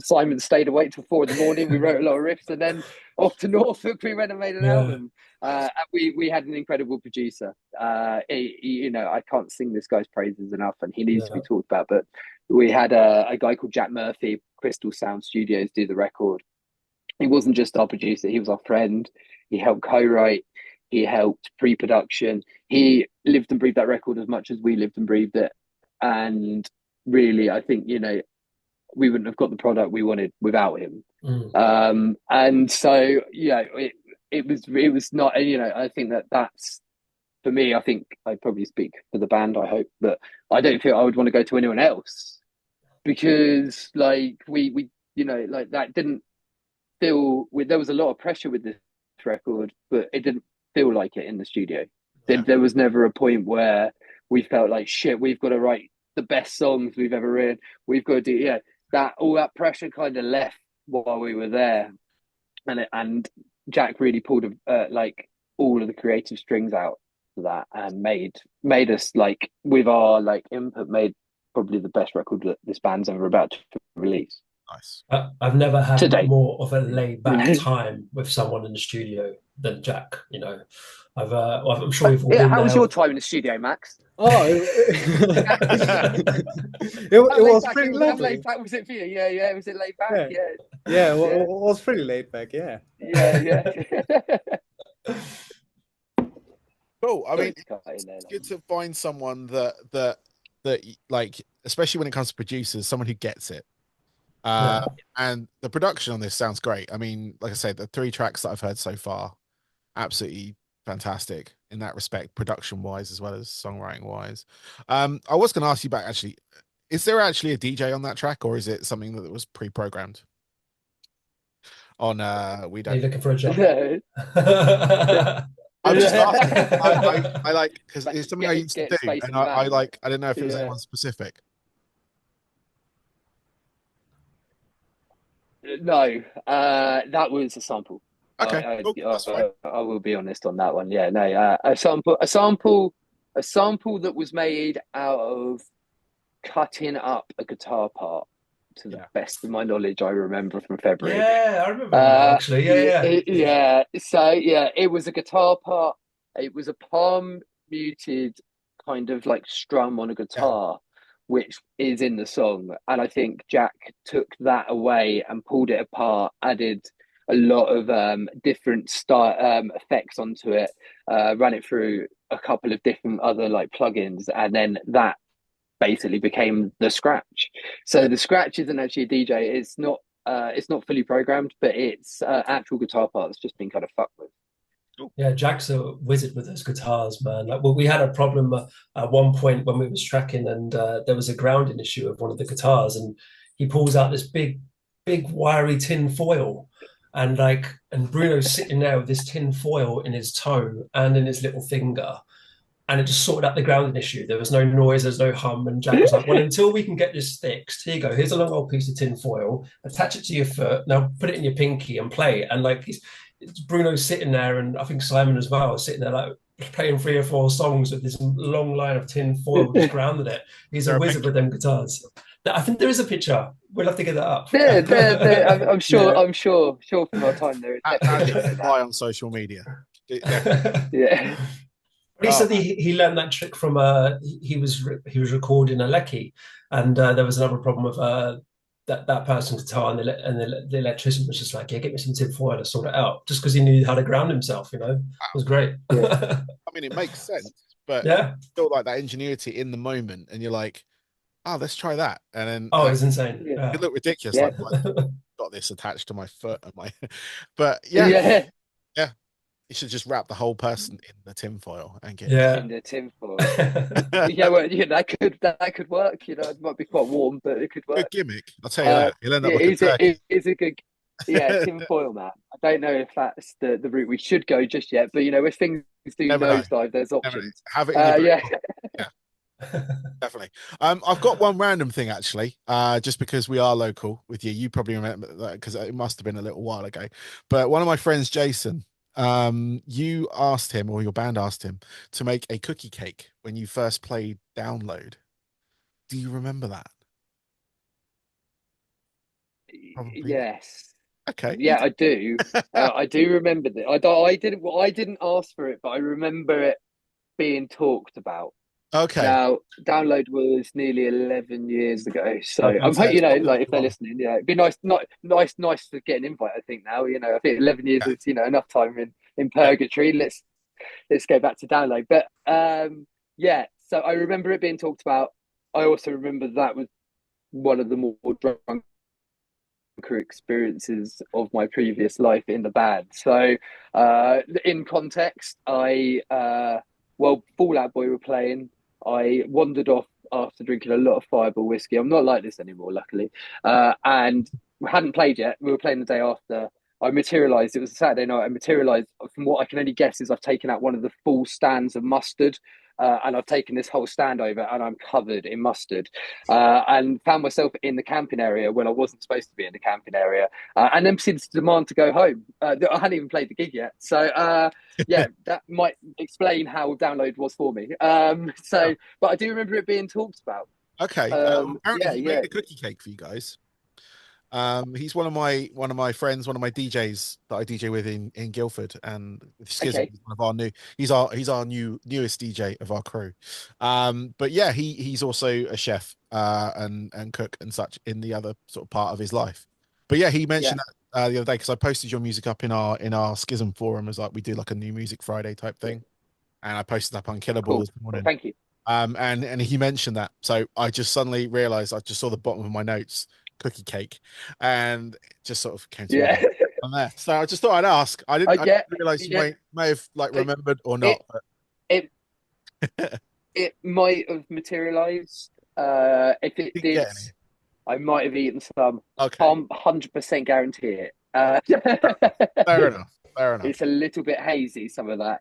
[SPEAKER 2] Simon stayed awake till 4 a.m. We wrote a lot of riffs, and then off to Norfolk we went and made an album. And we had an incredible producer. You know, I can't sing this guy's praises enough, and he needs to be talked about. But we had a guy called Jack Murphy, Crystal Sound Studios, do the record. He wasn't just our producer; he was our friend. He helped co-write. He helped pre-production. He lived and breathed that record as much as we lived and breathed it. And really, I think, you know, we wouldn't have got the product we wanted without him. And so, yeah, it was not, you know, I think that's, for me, I think I probably speak for the band, I hope, but I don't feel I would want to go to anyone else, because like we you know, like that didn't feel, there was a lot of pressure with this record, but it didn't feel like it in the studio. There was never a point where we felt like, shit, we've got to write the best songs we've ever written. We've got to do, that all that pressure kind of left while we were there, and Jack really pulled like all of the creative strings out for that, and made us, like, with our like input, made probably the best record that this band's ever about to release.
[SPEAKER 1] Nice.
[SPEAKER 3] I've never had more of a laid back time with someone in the studio than Jack. You know, I'm sure we've all been
[SPEAKER 2] How
[SPEAKER 3] there.
[SPEAKER 2] was your time in the studio, Max?
[SPEAKER 4] Oh, it was pretty lovely.
[SPEAKER 2] Laid back was it for you? Yeah. Was it laid back?
[SPEAKER 4] Yeah. It was pretty laid back. Yeah.
[SPEAKER 1] Cool. I mean, it's good to find someone that like, especially when it comes to producers, someone who gets it. And the production on this sounds great. I mean, like I said, the 3 tracks that I've heard so far, absolutely fantastic in that respect, production wise as well as songwriting wise. I was going to ask you back, actually, is there actually a DJ on that track, or is it something that was pre-programmed on We Don't?
[SPEAKER 3] Are you looking for a job?
[SPEAKER 1] I'm just asking. I like, because it's something I used to do, and I don't know if it was anyone specific.
[SPEAKER 2] No, that was a sample.
[SPEAKER 1] Okay,
[SPEAKER 2] I will be honest on that one. Yeah, no, a sample that was made out of cutting up a guitar part, to the best of my knowledge, I remember from February.
[SPEAKER 3] Yeah, I remember that, actually. Yeah.
[SPEAKER 2] So yeah, it was a guitar part. It was a palm muted kind of like strum on a guitar, which is in the song. And I think Jack took that away and pulled it apart, added a lot of different effects onto it, ran it through a couple of different other like plugins, and then that basically became the scratch. So the scratch isn't actually a DJ. It's not fully programmed, but it's actual guitar part that's just been kind of fucked with.
[SPEAKER 3] Yeah, Jack's a wizard with those guitars, man. Like, well, we had a problem at one point when we was tracking, and there was a grounding issue of one of the guitars, and he pulls out this big wiry tin foil, and Bruno's sitting there with this tin foil in his toe and in his little finger, and it just sorted out the grounding issue. There was no noise, there's no hum, and Jack was like, well, until we can get this fixed, here you go, here's a long old piece of tin foil, attach it to your foot, now put it in your pinky and play it. And like, Bruno's sitting there, and I think Simon as well, sitting there like playing 3 or 4 songs with this long line of tin foil just grounded it. He's a wizard with them guitars. I think there is a picture. We'll have to get that up.
[SPEAKER 2] I'm sure. I'm sure from our time there.
[SPEAKER 1] Apply on social media.
[SPEAKER 2] Yeah.
[SPEAKER 3] He said he learned that trick from he was recording a Lecky, and there was another problem with that person's guitar, and the electrician was just like, yeah, get me some tin foil to sort it out, just because he knew how to ground himself. You know, it was great.
[SPEAKER 1] I mean, it makes sense, but
[SPEAKER 3] yeah,
[SPEAKER 1] still like that ingenuity in the moment, and you're like, oh, let's try that, and then
[SPEAKER 3] it's insane.
[SPEAKER 1] Yeah. It looked ridiculous.
[SPEAKER 3] Yeah.
[SPEAKER 1] Like, got this attached to my foot and my, but yeah. You should just wrap the whole person in the tinfoil and get
[SPEAKER 2] in the tinfoil. That could work. You know, it might be quite warm, but it could work.
[SPEAKER 1] Good gimmick, I'll tell you that. You'll end up with a turkey.
[SPEAKER 2] It's a good, tinfoil, man. I don't know if that's the route we should go just yet, but you know, if things do nosedive, there's options.
[SPEAKER 1] Have it in your yeah. Definitely. I've got one random thing actually, just because we are local with you. You probably remember that because it must have been a little while ago. But one of my friends, Jason, you asked him, or your band asked him, to make a cookie cake when you first played Download. Do you remember that? Probably not.
[SPEAKER 2] Yes.
[SPEAKER 1] Okay, you
[SPEAKER 2] Yeah, I do. I do remember that. I didn't ask for it, but I remember it being talked about.
[SPEAKER 1] okay.
[SPEAKER 2] Now, Download was nearly 11 years ago,
[SPEAKER 3] I was
[SPEAKER 2] so
[SPEAKER 3] gonna
[SPEAKER 2] I'm
[SPEAKER 3] say
[SPEAKER 2] hoping,
[SPEAKER 3] it's probably
[SPEAKER 2] like if they're
[SPEAKER 3] one.
[SPEAKER 2] listening, it'd be nice, not nice to get an invite. I think now, I think 11 years
[SPEAKER 1] Yeah,
[SPEAKER 2] is enough time in
[SPEAKER 1] yeah.
[SPEAKER 2] purgatory. Let's go back to Download. But yeah, so I remember it being talked about. I also remember that was one of the more drunk experiences of my previous life in the band. So, in context, well, Fallout Boy were playing. I wandered off after drinking a lot of Fireball whiskey. I'm not like this anymore, luckily. And we hadn't played yet. We were playing the day after. I materialized. It was a Saturday night. I materialized. From what I can only guess is I've taken out one of the full stands of mustard, and I've taken this whole stand over, and I'm covered in mustard, and found myself in the camping area when I wasn't supposed to be in the camping area, and then proceeded to demand to go home. I hadn't even played the gig yet, so yeah, that might explain how Download was for me.
[SPEAKER 1] Oh,
[SPEAKER 2] But I do remember it being talked about.
[SPEAKER 1] okay. Apparently
[SPEAKER 2] Yeah,
[SPEAKER 1] he made
[SPEAKER 2] yeah,
[SPEAKER 1] a cookie cake for you guys. He's one of my friends, one of my DJs that I DJ with in Guildford, and Schism
[SPEAKER 2] okay,
[SPEAKER 1] is one of our new. He's our newest DJ of our crew. But yeah, he's also a chef and cook and such in the other sort of part of his life. But yeah, he
[SPEAKER 2] yeah,
[SPEAKER 1] mentioned that the other day because I posted your music up in our Schism forum as like we do like a new music Friday type
[SPEAKER 2] yeah,
[SPEAKER 1] thing, and I posted up Unkillable
[SPEAKER 2] cool.
[SPEAKER 1] this
[SPEAKER 2] Well,
[SPEAKER 1] morning.
[SPEAKER 2] thank you.
[SPEAKER 1] And he mentioned that. So I just suddenly realized I just saw the bottom of my notes, cookie cake, and it just sort of came to
[SPEAKER 2] Yeah,
[SPEAKER 1] mind on there. So I just thought I'd ask.
[SPEAKER 2] I
[SPEAKER 1] I didn't
[SPEAKER 2] get.
[SPEAKER 1] realize you
[SPEAKER 2] Yeah,
[SPEAKER 1] may have like
[SPEAKER 2] it
[SPEAKER 1] remembered or
[SPEAKER 2] it
[SPEAKER 1] not,
[SPEAKER 2] it,
[SPEAKER 1] but
[SPEAKER 2] it might have materialized. If it
[SPEAKER 1] didn't
[SPEAKER 2] did,
[SPEAKER 1] get any.
[SPEAKER 2] I might have eaten some.
[SPEAKER 1] Okay.
[SPEAKER 2] Can't 100% guarantee it.
[SPEAKER 1] Fair enough. Fair
[SPEAKER 2] It's
[SPEAKER 1] enough.
[SPEAKER 2] a little bit hazy, some of that.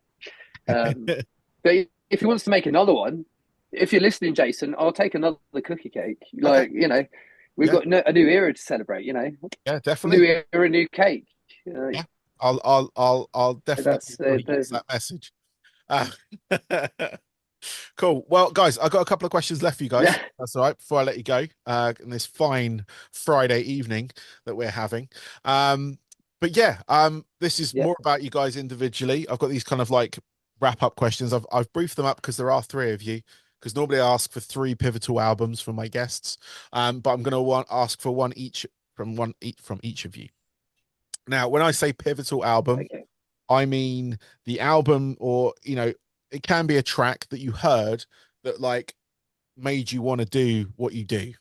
[SPEAKER 2] But if he wants to make another one, if you're listening, Jason, I'll take another cookie cake.
[SPEAKER 1] Okay.
[SPEAKER 2] Like, we've
[SPEAKER 1] Yeah.
[SPEAKER 2] got a new era to celebrate,
[SPEAKER 1] Yeah,
[SPEAKER 2] new
[SPEAKER 1] definitely.
[SPEAKER 2] era, new cake.
[SPEAKER 1] Yeah. I'll definitely make
[SPEAKER 2] That's
[SPEAKER 1] sure he gets that message. Uh, Cool. Well, guys, I've got a couple of questions left for you guys.
[SPEAKER 2] yeah,
[SPEAKER 1] That's all right. Before I let you go, in this fine Friday evening that we're having. But yeah, this is
[SPEAKER 2] yeah,
[SPEAKER 1] more about you guys individually. I've got these kind of like wrap up questions. I've briefed them up because there are three of you. Because normally I ask for three pivotal albums from my guests. But I'm gonna ask for one each from each of you. Now, when I say pivotal album,
[SPEAKER 2] okay.
[SPEAKER 1] I mean the album, or it can be a track that you heard that like made you want to do what you do.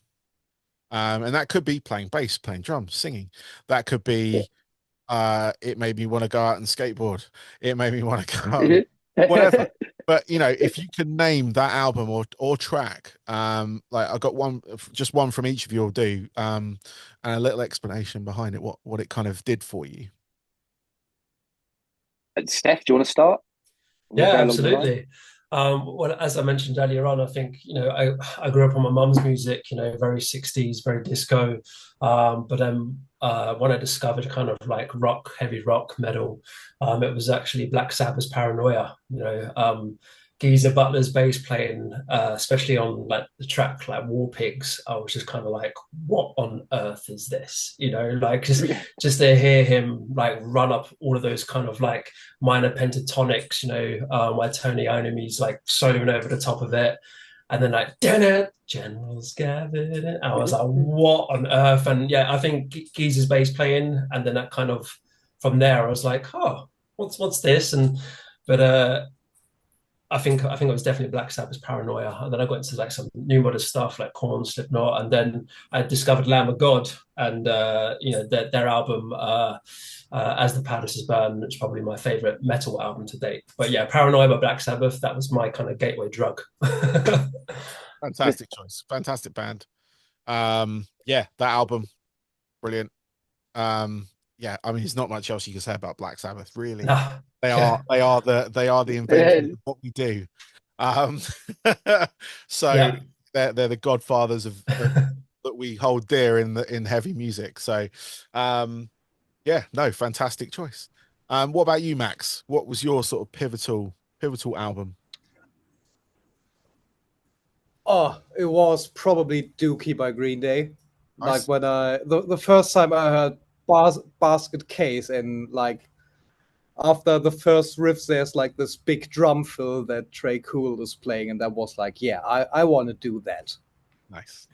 [SPEAKER 1] And that could be playing bass, playing drums, singing. That could
[SPEAKER 2] Yeah.
[SPEAKER 1] be it made me want to go out and skateboard. It made me want to go out and whatever. But if you can name that album or track, like I got one, just one from each of you will do, and a little explanation behind it, what it kind of did for you.
[SPEAKER 2] Steph, do you want to start? We'll
[SPEAKER 3] Yeah,
[SPEAKER 2] go along the line.
[SPEAKER 3] absolutely. Well, as I mentioned earlier on, I think, I grew up on my mum's music, very 60s, very disco. But then when I discovered kind of like rock, heavy rock, metal, it was actually Black Sabbath's Paranoia, Geezer Butler's bass playing, especially on like the track like War Pigs. I was just kind of like, what on earth is this? Like just to hear him like run up all of those kind of like minor pentatonics, where Tony Iommi's like soloing over the top of it. And then like, General's gathered. I was like, what on earth? And yeah, I think Geezer's bass playing, and then that kind of from there, I was like, oh, what's this? But I think it was definitely Black Sabbath's Paranoia, and then I got into like some new modern stuff like Korn, Slipknot, and then I discovered Lamb of God, and their album As the Palaces Burn. It's probably my favorite metal album to date. But yeah, Paranoia by Black Sabbath, that was my kind of gateway drug.
[SPEAKER 1] Fantastic choice. Fantastic band. Yeah, that album, brilliant. Yeah, I mean, there's not much else you can say about Black Sabbath, really.
[SPEAKER 3] Ah, yeah,
[SPEAKER 1] They are the inventors
[SPEAKER 2] Yeah,
[SPEAKER 1] of what we do. Um, so
[SPEAKER 3] yeah.
[SPEAKER 1] they're the godfathers of that we hold dear in heavy music. So, yeah, no, fantastic choice. What about you, Max? What was your sort of pivotal album?
[SPEAKER 4] Oh, it was probably Dookie by Green Day. Like
[SPEAKER 1] Nice.
[SPEAKER 4] when the first time I heard Basket Case, and like after the first riffs, there's like this big drum fill that Trey Cool is playing, and that was like, yeah, I want to do that.
[SPEAKER 1] Nice.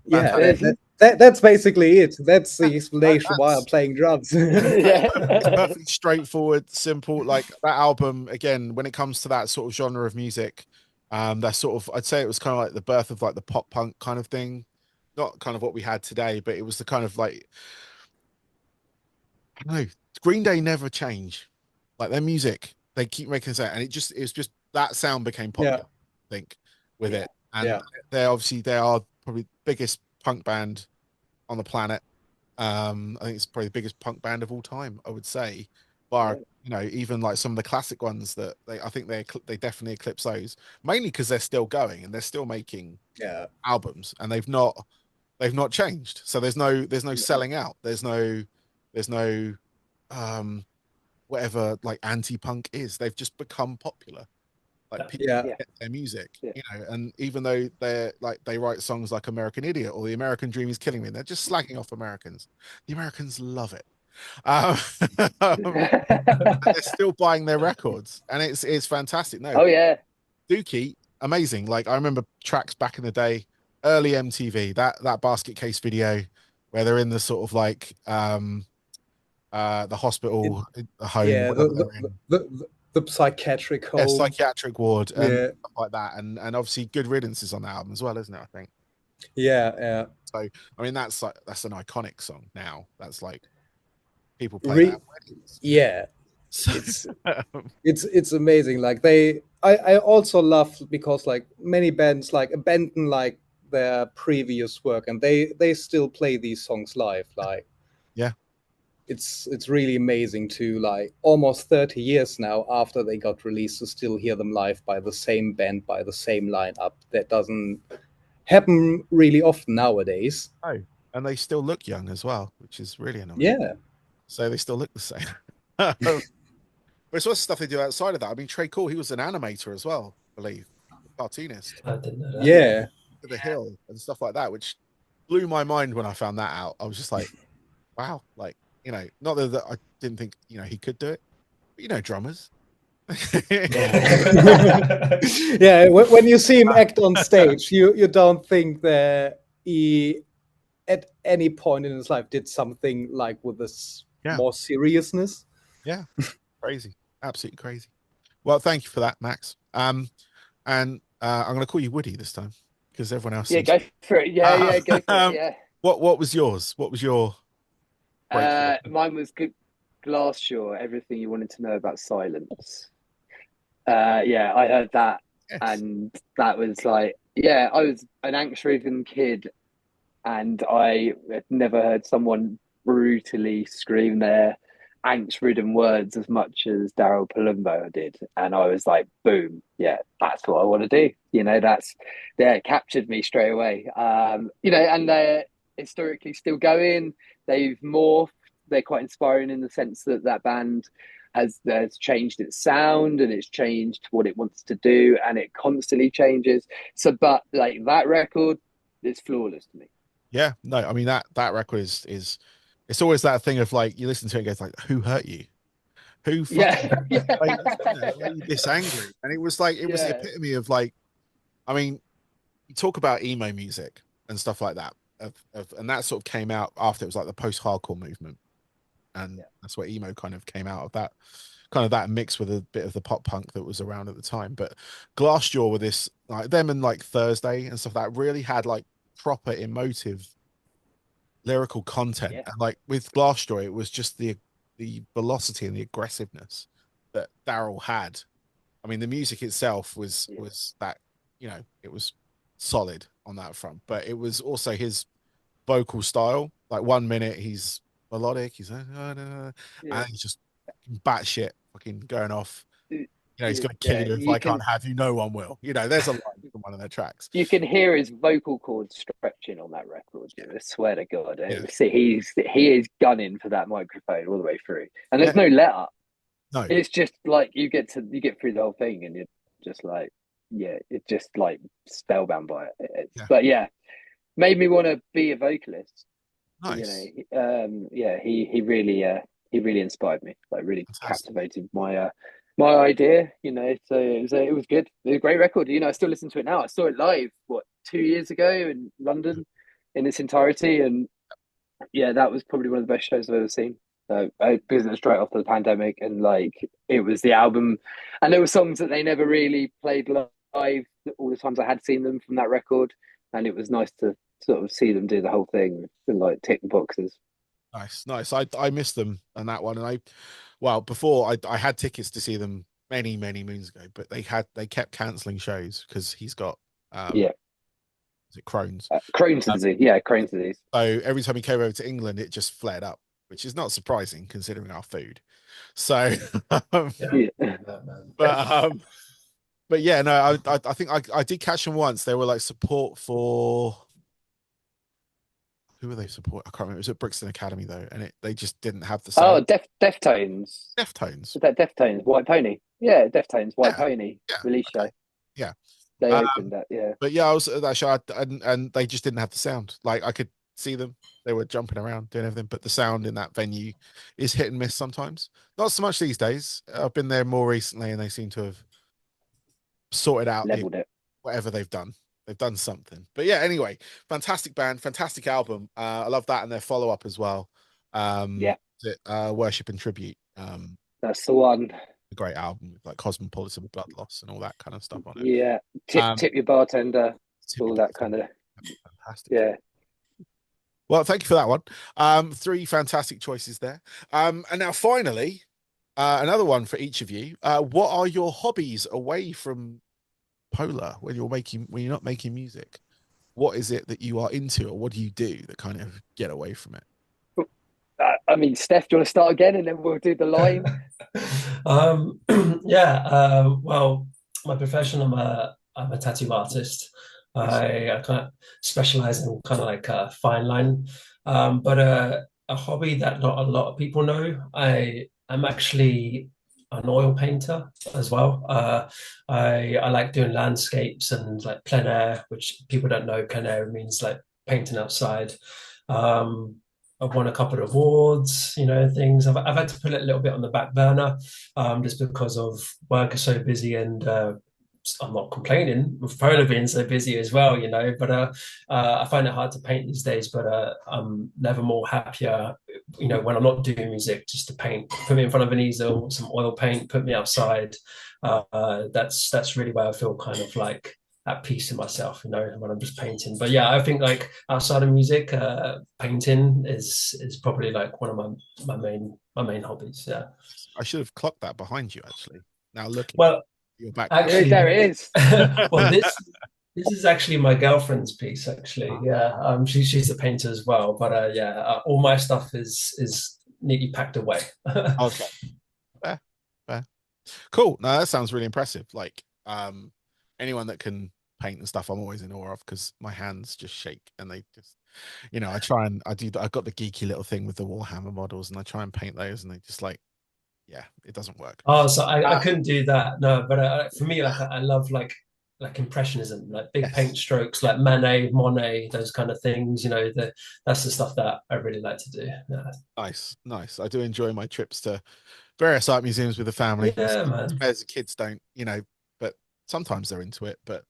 [SPEAKER 4] Yeah,
[SPEAKER 1] Fantastic.
[SPEAKER 4] that's basically it. That's the
[SPEAKER 1] That-
[SPEAKER 4] explanation why I'm playing drums.
[SPEAKER 2] Yeah.
[SPEAKER 1] it's perfectly straightforward, simple. Like that album, again, when it comes to that sort of genre of music, that sort of, I'd say it was kind of like the birth of like the pop punk kind of thing. Not kind of what we had today, but it was the kind of like, I don't know, Green Day never change. Like their music, they keep making sound, and it's just that sound became
[SPEAKER 4] Yeah,
[SPEAKER 1] popular, I think, with it. And
[SPEAKER 4] yeah,
[SPEAKER 1] they are probably the biggest punk band on the planet. I think it's probably the biggest punk band of all time, I would say. Bar, you know, even like some of the classic ones that I think they definitely eclipse those, mainly because they're still going and they're still making
[SPEAKER 4] yeah,
[SPEAKER 1] albums, and they've not changed. So there's no selling out. There's no um whatever like anti-punk is. They've just become popular. Like people
[SPEAKER 4] yeah,
[SPEAKER 2] Yeah.
[SPEAKER 1] get their music,
[SPEAKER 2] Yeah.
[SPEAKER 1] you know, and even though they're like they write songs like American Idiot or The American Dream is Killing Me, they're just slagging off Americans. The Americans love it. Um, they're still buying their records, and it's fantastic. No,
[SPEAKER 2] Oh yeah.
[SPEAKER 1] Dookie, amazing. Like I remember tracks back in the day, early MTV, that basket case video where they're in the sort of like the
[SPEAKER 4] it,
[SPEAKER 1] hospital, the home,
[SPEAKER 4] yeah.
[SPEAKER 1] whatever they're in.
[SPEAKER 4] The psychiatric
[SPEAKER 1] Yeah,
[SPEAKER 4] home.
[SPEAKER 1] psychiatric ward and
[SPEAKER 4] Yeah,
[SPEAKER 1] stuff like that. And obviously Good Riddance is on the album as well, isn't it? I think.
[SPEAKER 4] yeah, yeah.
[SPEAKER 1] So I mean that's like that's an iconic song now. That's like people play that
[SPEAKER 4] Re
[SPEAKER 1] at weddings.
[SPEAKER 4] yeah,
[SPEAKER 1] So,
[SPEAKER 4] it's it's amazing. Like I also love because like many bands like abandon like their previous work, and they still play these songs live. Like
[SPEAKER 1] yeah.
[SPEAKER 4] it's really amazing to like almost 30 years now after they got released to still hear them live by the same band, by the same lineup. That doesn't happen really often nowadays.
[SPEAKER 1] Oh, and they still look young as well, which is really annoying.
[SPEAKER 4] Yeah,
[SPEAKER 1] So they still look the same. But it's also stuff they do outside of that. I mean, Trey Cool, he was an animator as well, I believe, a cartoonist.
[SPEAKER 3] I didn't know that.
[SPEAKER 4] yeah.
[SPEAKER 1] To the Hill and stuff like that, which blew my mind when I found that out. I was just like, wow, like, you know, not that I didn't think, you know, he could do it, but you know, drummers.
[SPEAKER 4] Yeah, when you see him act on stage, you don't think that he at any point in his life did something like with this
[SPEAKER 1] Yeah,
[SPEAKER 4] more seriousness.
[SPEAKER 1] yeah, crazy, absolutely crazy. Well, thank you for that, Max. And I'm going to call you Woody this time because everyone else
[SPEAKER 2] Yeah,
[SPEAKER 1] seems.
[SPEAKER 2] go for it. Yeah, yeah, go for it. Yeah.
[SPEAKER 1] What was yours? What was your breakthrough?
[SPEAKER 2] Mine was good. Glassjaw. Everything you wanted to know about silence. Yeah, I heard that,
[SPEAKER 1] Yes.
[SPEAKER 2] and that was like, yeah, I was an angst-ridden kid, and I had never heard someone brutally scream their angst-ridden words as much as Daryl Palumbo did, and I was like, boom, yeah, that's what I want to do. You know, that's yeah, it captured me straight away. You know, and they're historically still going. They've morphed. They're quite inspiring in the sense that that band has changed its sound and it's changed what it wants to do, and it constantly changes. So, but like that record is flawless to me.
[SPEAKER 1] Yeah, no, I mean that record is it's always that thing of like you listen to it and goes like, who hurt you? Who
[SPEAKER 2] Yeah,
[SPEAKER 1] fucking
[SPEAKER 2] yeah,
[SPEAKER 1] like, you know, made you this angry? And it was like it was the
[SPEAKER 2] yeah,
[SPEAKER 1] epitome of like, I mean, you talk about emo music and stuff like that, and that sort of came out after it was like the post-hardcore movement, and
[SPEAKER 2] yeah.
[SPEAKER 1] that's where emo kind of came out of that, kind of that mix with a bit of the pop punk that was around at the time. But Glassjaw with this like them and like Thursday and stuff that really had like proper emotive lyrical content,
[SPEAKER 2] Yeah.
[SPEAKER 1] and like with Glassjaw it was just the velocity and the aggressiveness that Daryl had. I mean the music itself
[SPEAKER 2] Yeah.
[SPEAKER 1] was that, you know, it was solid on that front, but it was also his vocal style. Like 1 minute he's melodic, he's and
[SPEAKER 2] Yeah.
[SPEAKER 1] he's just batshit fucking going off. You know, he's going to kill you if I can't have you. No one will. You know, there's a line from one of their tracks.
[SPEAKER 2] You can hear his vocal cords stretching on that record. Yeah. I swear to God, see, he is gunning for that microphone all the way through, and there's no let up.
[SPEAKER 1] No,
[SPEAKER 2] it's just like you get through the whole thing, and you're just like, yeah, it's just like spellbound by it. But yeah, made me want to be a vocalist.
[SPEAKER 1] Nice.
[SPEAKER 2] You know, he really inspired me. Like, really captivated my idea. You know, so it was good. It was a great record. You know, I still listen to it now. I saw it live 2 years ago in London in its entirety, and yeah, that was probably one of the best shows I've ever seen. Because it was straight after the pandemic, and like it was the album, and there were songs that they never really played live. All the times I had seen them from that record, and it was nice to sort of see them do the whole thing and like tick the boxes.
[SPEAKER 1] Nice. I missed them on that one, and before I had tickets to see them many moons ago, but they kept cancelling shows because he's got is it Crohn's?
[SPEAKER 2] Crohn's disease, yeah, Crohn's disease.
[SPEAKER 1] So every time he came over to England, it just flared up, which is not surprising considering our food. So, but yeah, no, I think I did catch them once. They were like support for. Who were they support? I can't remember. It was at Brixton Academy though, and they just didn't have the sound.
[SPEAKER 2] Oh, Deftones.
[SPEAKER 1] Deftones.
[SPEAKER 2] Was that Deftones? White Pony. Yeah, Deftones. White Pony release show.
[SPEAKER 1] Yeah.
[SPEAKER 2] They opened that. Yeah.
[SPEAKER 1] But yeah, I was at that show, and they just didn't have the sound. Like I could see them; they were jumping around, doing everything, but the sound in that venue is hit and miss sometimes. Not so much these days. I've been there more recently, and they seem to have sorted out
[SPEAKER 2] leveled it.
[SPEAKER 1] Whatever they've done. They've done something. But yeah, anyway, fantastic band, fantastic album. I love that and their follow-up as well. Worship and Tribute.
[SPEAKER 2] That's the one.
[SPEAKER 1] A great album with like Cosmopolitan, Blood Loss, and all that kind of stuff on it.
[SPEAKER 2] Yeah. Tip your bartender. All that kind of
[SPEAKER 1] fantastic.
[SPEAKER 2] Yeah.
[SPEAKER 1] Well, thank you for that one. 3 fantastic choices there. And now finally, another one for each of you. What are your hobbies away from Polar when you're not making music? What is it that you are into, or what do you do that kind of get away from it?
[SPEAKER 2] I mean, Steph, do you want to start again and then we'll do the line?
[SPEAKER 3] Well, my profession, I'm a tattoo artist. I kind of specialize in kind of like fine line, but a hobby that not a lot of people know. I'm actually an oil painter as well. I like doing landscapes and like plein air, which people don't know. Plein air means like painting outside. I've won a couple of awards, things. I've had to put it a little bit on the back burner, just because of work is so busy, and I'm not complaining with Polar being so busy as well, but I find it hard to paint these days, but I'm never more happier, when I'm not doing music, just to paint. Put me in front of an easel, some oil paint, put me outside. That's really where I feel kind of like at peace in myself, when I'm just painting. But yeah, I think like outside of music, painting is probably like one of my main hobbies. Yeah,
[SPEAKER 1] I should have clocked that behind you actually. Now looking.
[SPEAKER 3] Well,
[SPEAKER 1] your back.
[SPEAKER 2] Actually, there it is.
[SPEAKER 3] Well, this is actually my girlfriend's piece. Actually, yeah. She's a painter as well. But all my stuff is neatly packed away.
[SPEAKER 1] Okay. Fair. Cool. No, that sounds really impressive. Like, anyone that can paint and stuff, I'm always in awe of, because my hands just shake and they just, I've got the geeky little thing with the Warhammer models, and I try and paint those, and they just like, yeah, it doesn't work.
[SPEAKER 3] Oh, so I couldn't do that. No, but for me, like I love like impressionism, like big paint strokes, like Monet, those kind of things. That's the stuff that I really like to do. Yeah.
[SPEAKER 1] Nice. I do enjoy my trips to various art museums with the family.
[SPEAKER 3] Yeah, man.
[SPEAKER 1] As kids don't, but sometimes they're into it. But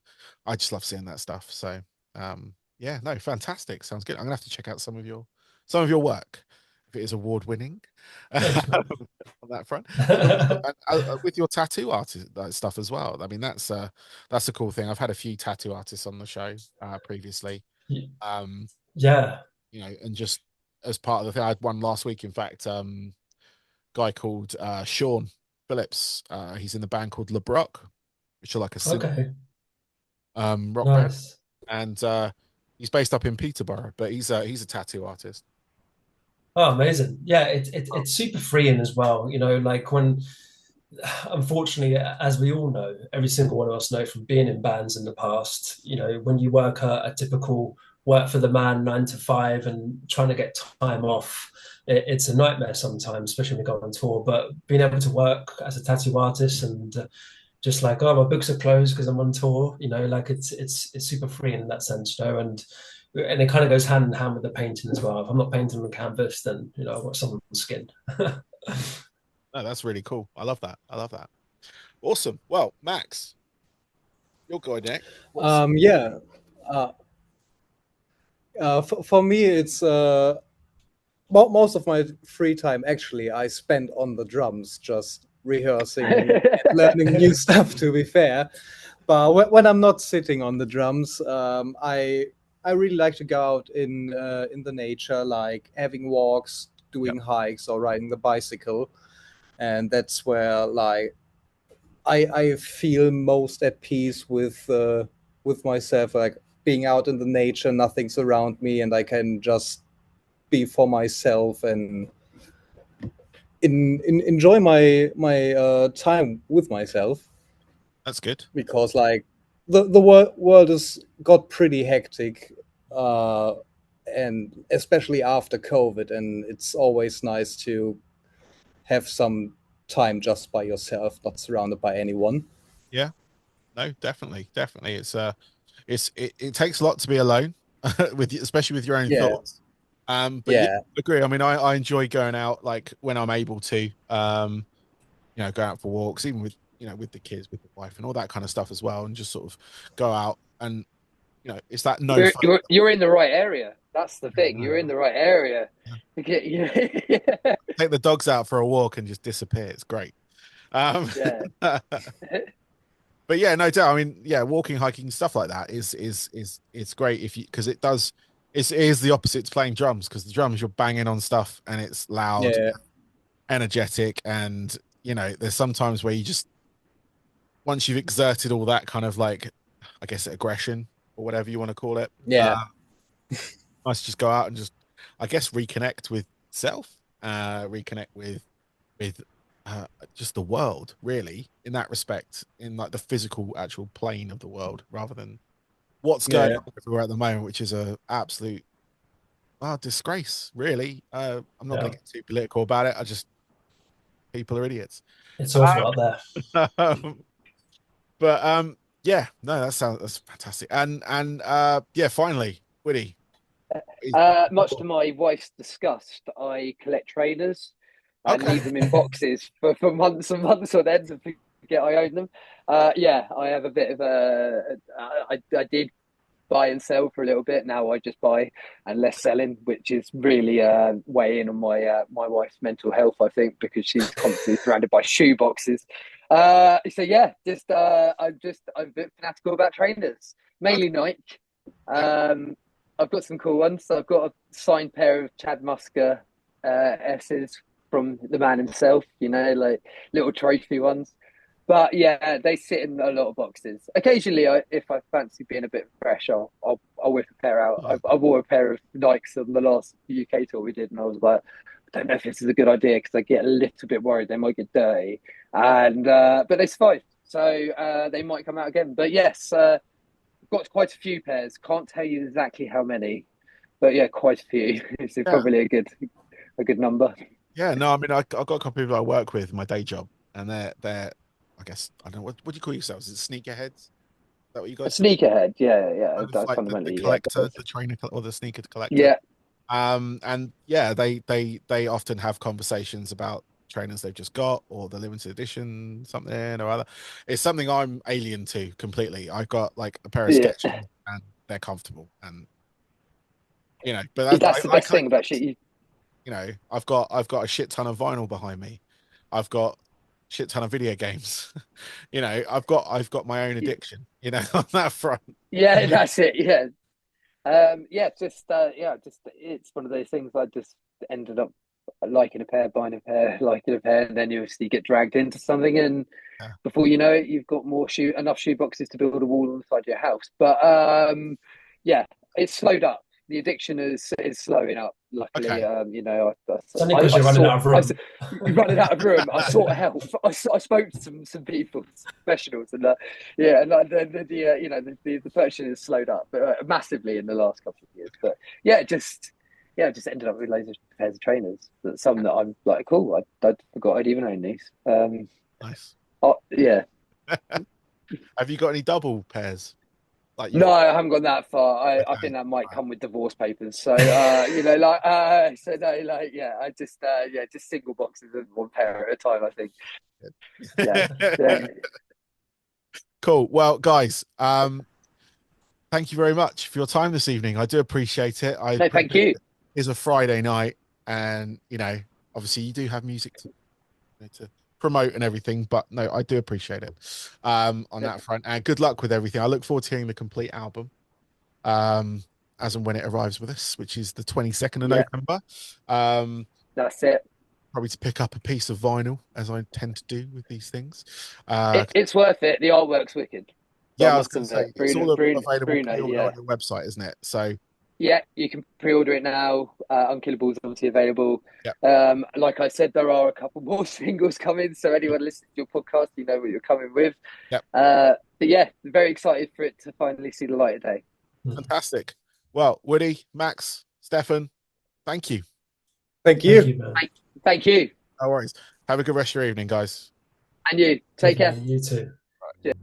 [SPEAKER 1] I just love seeing that stuff. So, yeah, no, fantastic. Sounds good. I'm gonna have to check out some of your work if it is award winning on that front. With your tattoo artist stuff as well. I mean, that's a cool thing. I've had a few tattoo artists on the show previously.
[SPEAKER 3] Yeah.
[SPEAKER 1] And just as part of the thing, I had one last week, in fact, guy called Sean Phillips. He's in the band called LeBrock, which are like a rock band. And he's based up in Peterborough, but he's a tattoo artist.
[SPEAKER 3] Oh, amazing. Yeah, it's super freeing as well. Like when unfortunately, as we all know, every single one of us know from being in bands in the past, when you work a typical work for the man 9 to 5 and trying to get time off, it's a nightmare sometimes, especially when we go on tour. But being able to work as a tattoo artist and just like, oh, my books are closed because I'm on tour, like it's super free in that sense, and it kind of goes hand in hand with the painting as well. If I'm not painting on canvas, then I've got someone's skin.
[SPEAKER 1] No, that's really cool. I love that. I love that. Awesome. Well, Max, you're going next.
[SPEAKER 4] Yeah. Uh, for me, it's most of my free time actually I spend on the drums, just rehearsing and learning new stuff. To be fair, but when I'm not sitting on the drums, I really like to go out in the nature, like having walks, doing hikes, or riding the bicycle, and that's where like I feel most at peace with myself, like being out in the nature, nothing's around me, and I can just be for myself and enjoy my time with myself.
[SPEAKER 1] That's good.
[SPEAKER 4] Because like the world has got pretty hectic, uh, and especially after COVID, and it's always nice to have some time just by yourself, not surrounded by anyone.
[SPEAKER 1] Yeah. No, definitely, definitely. It takes a lot to be alone especially with your own
[SPEAKER 4] Yeah,
[SPEAKER 1] thoughts. But yeah,
[SPEAKER 4] yeah,
[SPEAKER 1] I agree. I mean, I enjoy going out like when I'm able to, go out for walks, even with, with the kids, with the wife and all that kind of stuff as well, and just sort of go out and, it's that no
[SPEAKER 2] You're,
[SPEAKER 1] phone.
[SPEAKER 2] you're you're in the right area. That's the
[SPEAKER 1] Yeah,
[SPEAKER 2] thing. You're in the right area.
[SPEAKER 1] yeah.
[SPEAKER 2] To get you. Yeah.
[SPEAKER 1] Take the dogs out for a walk and just disappear. It's great. Um,
[SPEAKER 2] Yeah.
[SPEAKER 1] but yeah, no doubt. I mean, yeah, walking, hiking, stuff like that is it's great if you because it is the opposite to playing drums because the drums you're banging on stuff and it's loud,
[SPEAKER 4] yeah,
[SPEAKER 1] energetic, and there's sometimes where you just once you've exerted all that kind of like I guess aggression or whatever you want to call it,
[SPEAKER 4] yeah,
[SPEAKER 1] nice to just go out and just I guess reconnect with self, reconnect with just the world, really, in that respect, in like the physical, actual plane of the world, rather than what's going
[SPEAKER 4] yeah,
[SPEAKER 1] on everywhere at the moment, which is a absolute disgrace, really. I'm not going
[SPEAKER 3] Yeah,
[SPEAKER 1] to get too political about it. I just people are idiots.
[SPEAKER 3] it's awful out there.
[SPEAKER 1] Um, but yeah, no, that's fantastic. And yeah, finally, Woody. is-
[SPEAKER 2] Much to my wife's disgust, I collect trainers and
[SPEAKER 1] Okay.
[SPEAKER 2] leave them in boxes for months and months on end and forget I own them. Yeah, I have a bit of I did buy and sell for a little bit. Now I just buy and less selling, which is really weighing on my wife's mental health, I think, because she's constantly surrounded by shoe boxes. So yeah, I'm a bit fanatical about trainers,
[SPEAKER 1] Okay.
[SPEAKER 2] mainly Nike.
[SPEAKER 1] Yeah.
[SPEAKER 2] Um, I've got some cool ones. So I've got a signed pair of Chad Musker S's from the man himself. Like little trophy ones. But yeah, they sit in a lot of boxes. Occasionally, if I fancy being a bit fresh, I'll whip a pair out.
[SPEAKER 1] Oh,
[SPEAKER 2] I wore a pair of Nikes on the last UK tour we did, and I was like, I don't know if this is a good idea because I get a little bit worried they might get dirty. And but they survived, so they might come out again. But yes, I've got quite a few pairs. Can't tell you exactly how many, but yeah, quite a few. It's
[SPEAKER 1] yeah.
[SPEAKER 2] probably a good number.
[SPEAKER 1] Yeah. No, I mean, I've got a couple of people I work with in my day job, and they're I guess I don't know what do you call yourselves? Is it sneakerheads? Is that what you
[SPEAKER 2] A
[SPEAKER 1] guys say?
[SPEAKER 2] sneakerhead, yeah, yeah.
[SPEAKER 1] Kind of
[SPEAKER 2] That's
[SPEAKER 1] like the
[SPEAKER 2] fundamentally, yeah,
[SPEAKER 1] collector,
[SPEAKER 2] both.
[SPEAKER 1] the trainer or the sneaker collector.
[SPEAKER 2] Yeah,
[SPEAKER 1] And yeah, they often have conversations about trainers they've just got or the limited edition something or other. It's something I'm alien to completely. I've got like a pair of
[SPEAKER 2] yeah.
[SPEAKER 1] Skechers and they're comfortable and but that's
[SPEAKER 2] That's the
[SPEAKER 1] I
[SPEAKER 2] best
[SPEAKER 1] collect
[SPEAKER 2] thing about
[SPEAKER 1] books.
[SPEAKER 2] shit.
[SPEAKER 1] I've got a shit ton of vinyl behind me. I've got shit ton of video games. I've got my own addiction, on that front.
[SPEAKER 2] Yeah, that's it. Yeah, just it's one of those things. I just ended up liking a pair, buying a pair, liking a pair, and then you obviously get dragged into something, and
[SPEAKER 1] Yeah.
[SPEAKER 2] before you know it, you've got enough shoe boxes to build a wall on the side of your house. But yeah, it's slowed up. The addiction is slowing up. luckily.
[SPEAKER 1] Okay.
[SPEAKER 2] You know,
[SPEAKER 3] It's only because you're running out of room.
[SPEAKER 2] You're running out of room. I sought help. I spoke to some people, professionals, and yeah, and you know, the purchasing has slowed up massively in the last couple of years. But yeah, just ended up with loads of pairs of trainers. Some that I'm like, cool. I forgot I'd even own these.
[SPEAKER 1] Nice.
[SPEAKER 2] Oh, yeah.
[SPEAKER 1] Have you got any double pairs? Like
[SPEAKER 2] No, I haven't gone that far. I
[SPEAKER 1] okay.
[SPEAKER 2] think that might come with divorce papers. So you know, so no, yeah, I just just single boxes of one pair at a time, I think. Yeah. Yeah.
[SPEAKER 1] Cool. Well, guys, thank you very much for your time this evening. I do appreciate it. I
[SPEAKER 2] No, thank you.
[SPEAKER 1] It's a Friday night, and you know, obviously you do have music to promote and everything, but no, I do appreciate it on that front. And good luck with everything. I look forward to hearing the complete album as and when it arrives with us, which is the 22nd of November.
[SPEAKER 2] That's it.
[SPEAKER 1] Probably to pick up a piece of vinyl, as I tend to do with these things.
[SPEAKER 2] It's worth it. The artwork's wicked.
[SPEAKER 1] Yeah, I was going to say, it's all available
[SPEAKER 2] Bruno,
[SPEAKER 1] pre-order on your website, isn't it? So
[SPEAKER 2] yeah, you can pre-order it now. Unkillable is obviously available.
[SPEAKER 1] Yeah.
[SPEAKER 2] Like I said, there are a couple more singles coming, so anyone listening to your podcast, you know what you're coming with.
[SPEAKER 1] Yep.
[SPEAKER 2] But yeah, very excited for it to finally see the light of day.
[SPEAKER 1] Fantastic. Well, Woody, Max, Stefan, thank you.
[SPEAKER 4] Thank you.
[SPEAKER 3] Thank you, man.
[SPEAKER 2] Thank you.
[SPEAKER 1] No worries. Have a good rest of your evening, guys.
[SPEAKER 2] And you. Take care.
[SPEAKER 3] You too.
[SPEAKER 2] Yeah.